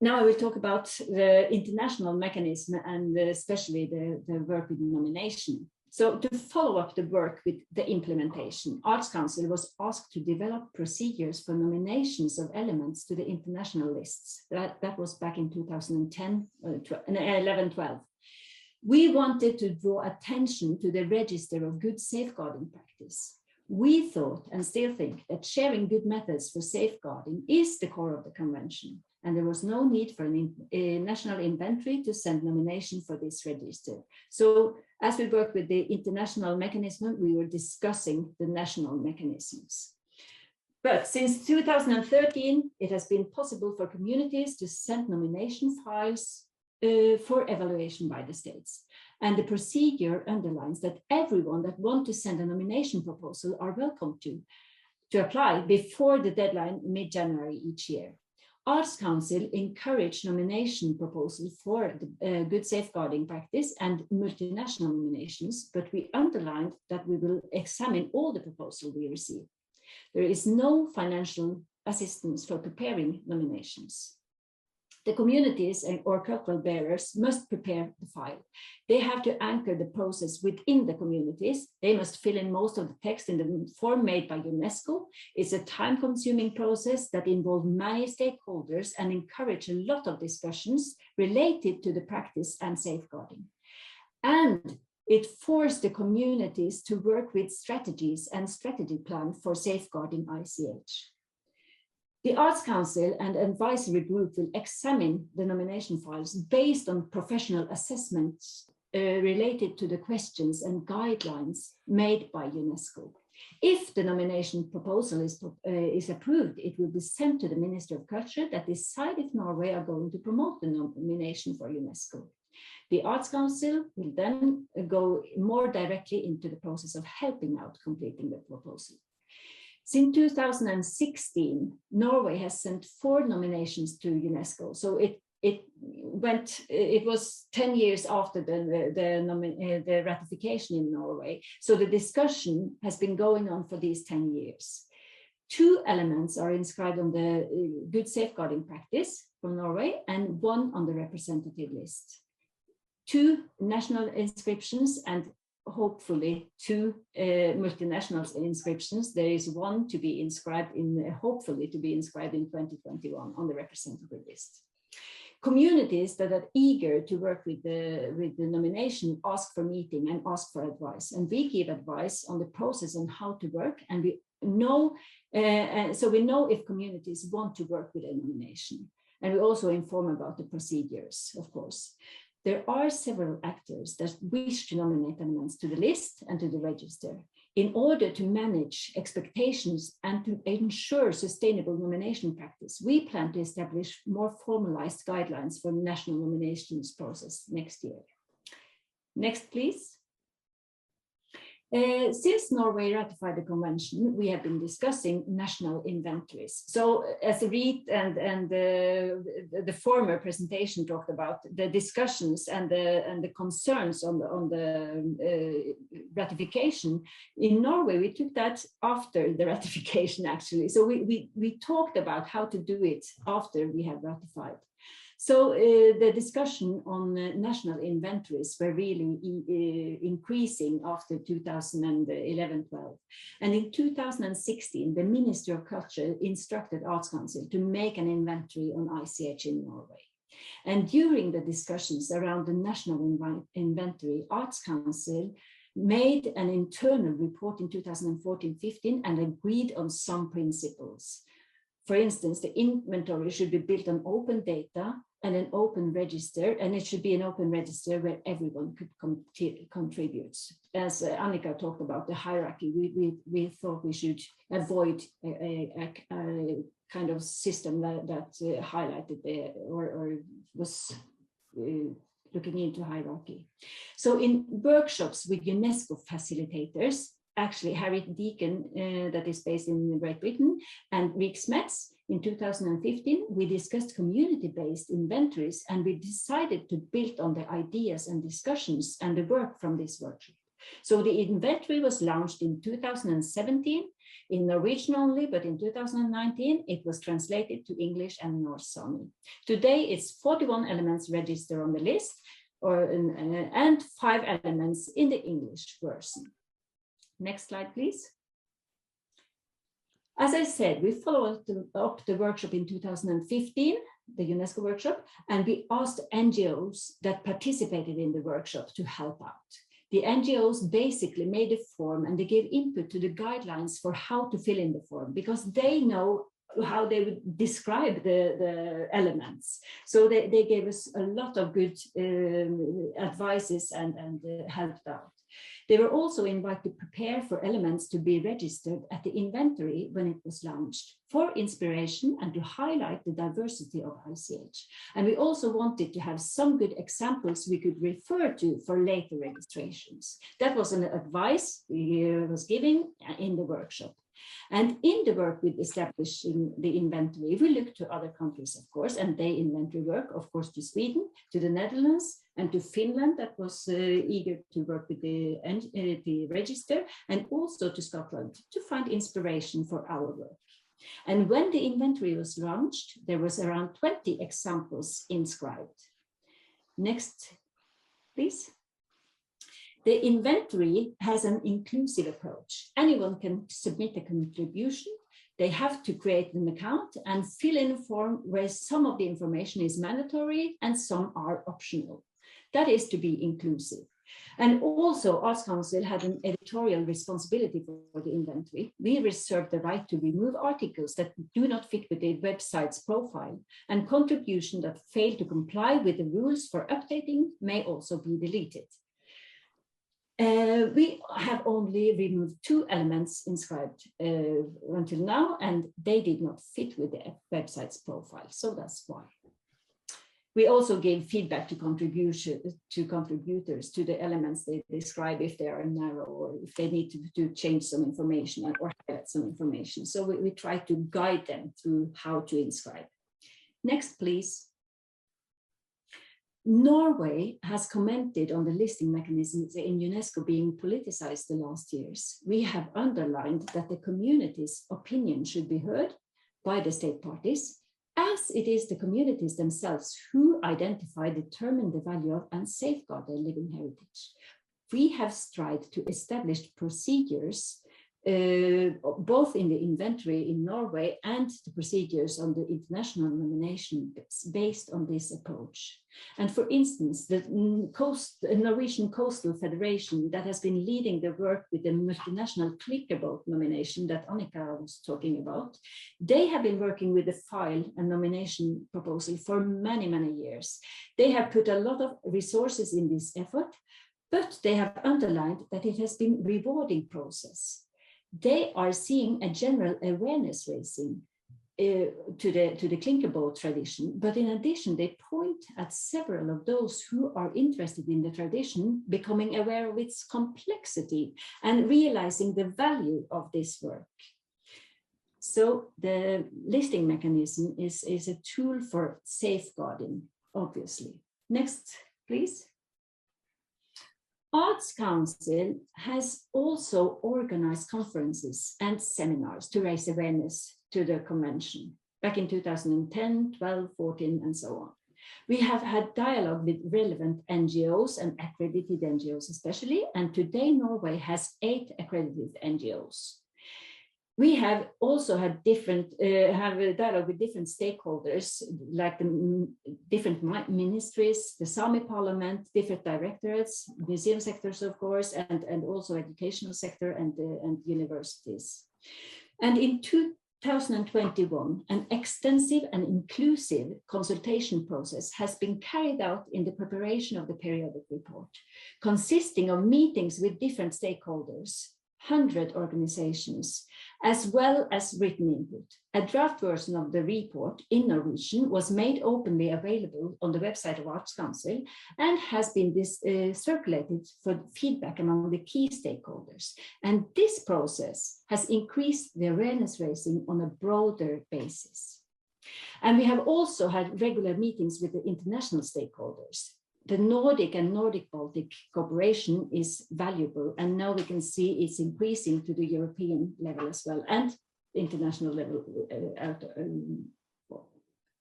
Now I will talk about the international mechanism and especially the work with nomination. So to follow up the work with the implementation, Arts Council was asked to develop procedures for nominations of elements to the international lists. That was back in 2010, 11-12. We wanted to draw attention to the register of good safeguarding practice. We thought and still think that sharing good methods for safeguarding is the core of the convention. And there was no need for a national inventory to send nomination for this register. So as we work with the international mechanism, we were discussing the national mechanisms. But since 2013, it has been possible for communities to send nomination files for evaluation by the states. And the procedure underlines that everyone that wants to send a nomination proposal are welcome to apply before the deadline mid-January each year. Arts Council encouraged nomination proposals for the good safeguarding practice and multinational nominations, but we underlined that we will examine all the proposals we receive. There is no financial assistance for preparing nominations. The communities or cultural bearers must prepare the file. They have to anchor the process within the communities. They must fill in most of the text in the form made by UNESCO. It's a time-consuming process that involves many stakeholders and encourages a lot of discussions related to the practice and safeguarding. And it forced the communities to work with strategies and strategy plan for safeguarding ICH. The Arts Council and Advisory Group will examine the nomination files based on professional assessments related to the questions and guidelines made by UNESCO. If the nomination proposal is approved, it will be sent to the Minister of Culture that decide if Norway are going to promote the nomination for UNESCO. The Arts Council will then go more directly into the process of helping out completing the proposal. Since 2016, Norway has sent 4 nominations to UNESCO. So it was 10 years after the ratification in Norway. So the discussion has been going on for these 10 years. 2 elements are inscribed on the good safeguarding practice from Norway and 1 on the representative list. 2 national inscriptions and hopefully 2 multinational inscriptions. There is 1 to be inscribed hopefully to be inscribed in 2021 on the representative list. Communities that are eager to work with the nomination ask for meeting and ask for advice, and we give advice on the process and how to work, and we know so we know if communities want to work with a nomination, and we also inform about the procedures, of course. There are several actors that wish to nominate elements to the list and to the register. In order to manage expectations and to ensure sustainable nomination practice, we plan to establish more formalized guidelines for the national nominations process next year. Next, please. Since Norway ratified the convention, we have been discussing national inventories. So as Reed and the former presentation talked about, the discussions and the concerns on the ratification, in Norway, we took that after the ratification actually. So we talked about how to do it after we have ratified. So the discussion on national inventories were really increasing after 2011-12. And in 2016, the Ministry of Culture instructed Arts Council to make an inventory on ICH in Norway. And during the discussions around the national inventory, Arts Council made an internal report in 2014-15 and agreed on some principles. For instance, the inventory should be built on open data and an open register, and it should be an open register where everyone could contribute. As Annika talked about the hierarchy, we thought we should avoid a kind of system that highlighted or was looking into hierarchy. So in workshops with UNESCO facilitators, actually Harry Deacon, that is based in Great Britain, and Rick Smets in 2015, we discussed community-based inventories, and we decided to build on the ideas and discussions and the work from this workshop. So the inventory was launched in 2017 in Norwegian only, but in 2019 it was translated to English and Norse Sami. Today it's 41 elements registered on the list, and 5 elements in the English version. Next slide, please. As I said, we followed up the workshop in 2015, the UNESCO workshop, and we asked NGOs that participated in the workshop to help out. The NGOs basically made a form and they gave input to the guidelines for how to fill in the form, because they know how they would describe the elements. So they gave us a lot of good advices and helped out. They were also invited to prepare for elements to be registered at the inventory when it was launched, for inspiration and to highlight the diversity of ICH. And we also wanted to have some good examples we could refer to for later registrations. That was an advice we was giving in the workshop. And in the work with establishing the inventory, we looked to other countries, of course, and they inventory work, of course, to Sweden, to the Netherlands, and to Finland, that was eager to work with the register, and also to Scotland to find inspiration for our work. And when the inventory was launched, there was around 20 examples inscribed. Next, please. The inventory has an inclusive approach. Anyone can submit a contribution. They have to create an account and fill in a form where some of the information is mandatory and some are optional. That is to be inclusive. And also, Arts Council had an editorial responsibility for the inventory. We reserve the right to remove articles that do not fit with the website's profile, and contributions that fail to comply with the rules for updating may also be deleted. We have only removed 2 elements inscribed until now, and they did not fit with the website's profile, so that's why. We also gave feedback to contributors to the elements they describe if they are narrow or if they need to change some information or highlight some information. So we try to guide them through how to inscribe. Next, please. Norway has commented on the listing mechanisms in UNESCO being politicized the last years. We have underlined that the community's opinion should be heard by the state parties, as it is the communities themselves who identify, determine the value of, and safeguard their living heritage. We have strived to establish procedures both in the inventory in Norway and the procedures on the international nomination based on this approach. And for instance, the Norwegian Coastal Federation that has been leading the work with the multinational clicker nomination that Annika was talking about, they have been working with the file and nomination proposal for many, many years. They have put a lot of resources in this effort, but they have underlined that it has been a rewarding process. They are seeing a general awareness raising to the Klinkerboard tradition, but in addition, they point at several of those who are interested in the tradition becoming aware of its complexity and realizing the value of this work. So the listing mechanism is a tool for safeguarding, obviously. Next, please. Arts Council has also organized conferences and seminars to raise awareness to the convention back in 2010, 12, 14, and so on. We have had dialogue with relevant NGOs and accredited NGOs especially, and today Norway has 8 accredited NGOs. We have also had have a dialogue with different stakeholders, like the different ministries, the Sami Parliament, different directorates, museum sectors, of course, and also educational sector and universities. And in 2021, an extensive and inclusive consultation process has been carried out in the preparation of the periodic report, consisting of meetings with different stakeholders, 100 organizations, as well as written input. A draft version of the report in Norwegian was made openly available on the website of Arts Council and has been circulated for feedback among the key stakeholders. And this process has increased the awareness raising on a broader basis. And we have also had regular meetings with the international stakeholders. The Nordic and Nordic-Baltic cooperation is valuable, and now we can see it's increasing to the European level as well, and international level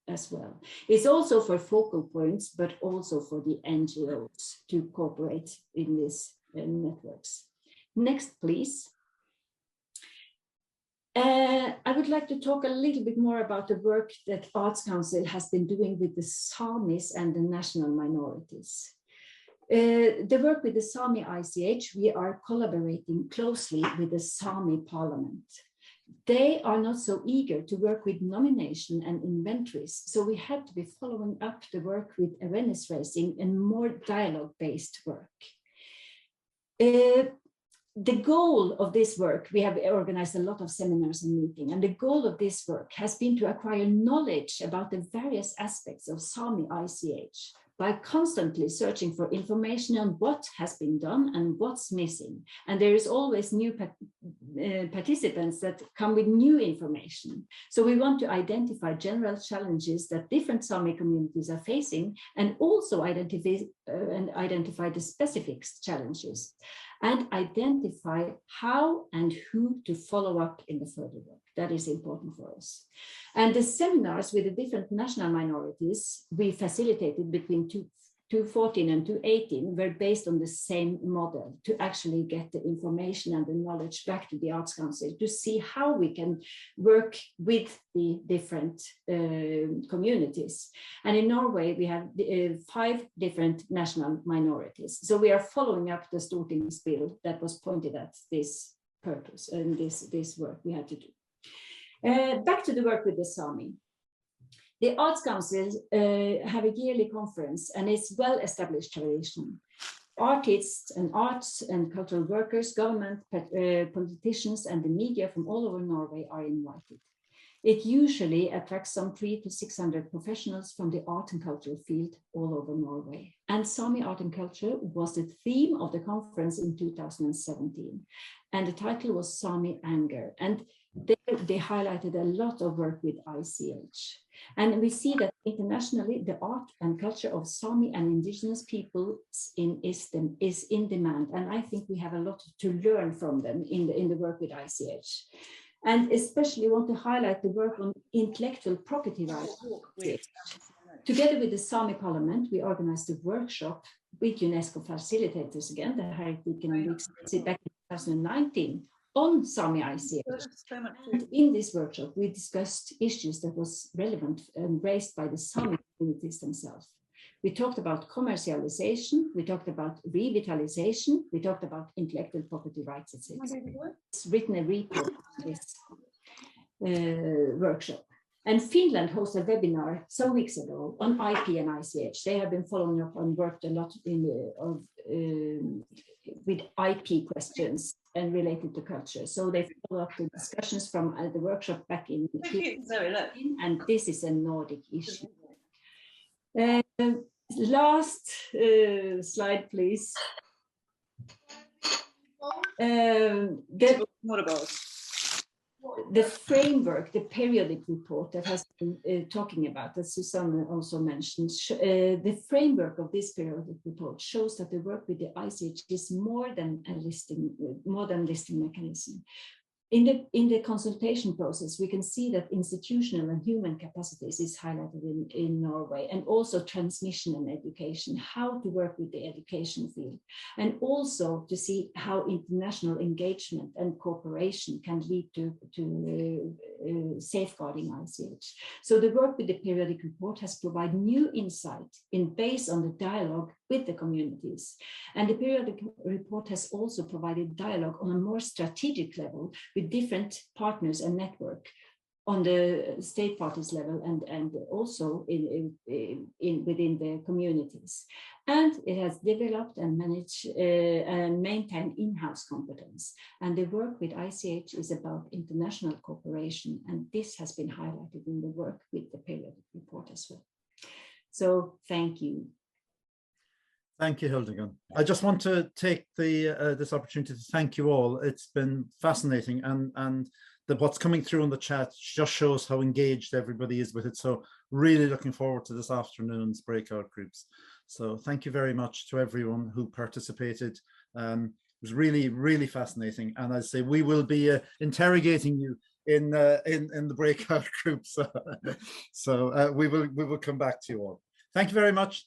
as well. It's also for focal points, but also for the NGOs to cooperate in these networks. Next, please. I would like to talk a little bit more about the work that Arts Council has been doing with the Samis and the national minorities. The work with the Sami ICH, we are collaborating closely with the Sami Parliament. They are not so eager to work with nomination and inventories, so we had to be following up the work with awareness raising and more dialogue-based work. The goal of this work, we have organized a lot of seminars and meetings, and the goal of this work has been to acquire knowledge about the various aspects of Sami ICH by constantly searching for information on what has been done and what's missing. And there is always new participants that come with new information. So we want to identify general challenges that different Sami communities are facing, and also identify the specific challenges, and identify how and who to follow up in the further work. That is important for us. And the seminars with the different national minorities we facilitated between 2014 and 2018 were based on the same model, to actually get the information and the knowledge back to the Arts Council to see how we can work with the different communities. And in Norway, we have 5 different national minorities. So we are following up the Stortingsbill that was pointed at this purpose and this work we had to do. Back to the work with the Sami. The Arts Council have a yearly conference, and it's well-established tradition. Artists and arts and cultural workers, government, politicians, and the media from all over Norway are invited. It usually attracts some 300 to 600 professionals from the art and cultural field all over Norway. And Sami art and culture was the theme of the conference in 2017. And the title was Sami Anger. And they highlighted a lot of work with ICH. And we see that internationally, the art and culture of Sami and indigenous peoples is in demand. And I think we have a lot to learn from them in the work with ICH. And especially want to highlight the work on intellectual property rights. Together with the Sami Parliament, we organized a workshop with UNESCO facilitators again, the Heritage and Weeks back in 2019, on Sami ICH. And in this workshop, we discussed issues that was relevant and raised by the Sami communities themselves. We talked about commercialization, we talked about revitalization, we talked about intellectual property rights, etc. It's written a report on this workshop. And Finland hosted a webinar some weeks ago on IP and ICH. They have been following up and worked a lot with IP questions and related to culture. So they follow up the discussions from the workshop back in and this is a Nordic issue. Last slide, please. The framework, the periodic report that has been talking about, that Susanne also mentioned, the framework of this periodic report shows that the work with the ICH is more than listing mechanism. In the consultation process, we can see that institutional and human capacities is highlighted in Norway, and also transmission and education, how to work with the education field, and also to see how international engagement and cooperation can lead to safeguarding ICH. So the work with the periodic report has provided new insight based on the dialogue with the communities. And the periodic report has also provided dialogue on a more strategic level with different partners and network on the state parties level and also within the communities. And it has developed and managed and maintained in-house competence. And the work with ICH is about international cooperation. And this has been highlighted in the work with the periodic report as well. So thank you. Thank you, Hildegard. I just want to take this opportunity to thank you all. It's been fascinating, and what's coming through on the chat just shows how engaged everybody is with it. So really looking forward to this afternoon's breakout groups. So thank you very much to everyone who participated. It was really, really fascinating. And I say we will be interrogating you in the breakout groups. So we will come back to you all. Thank you very much.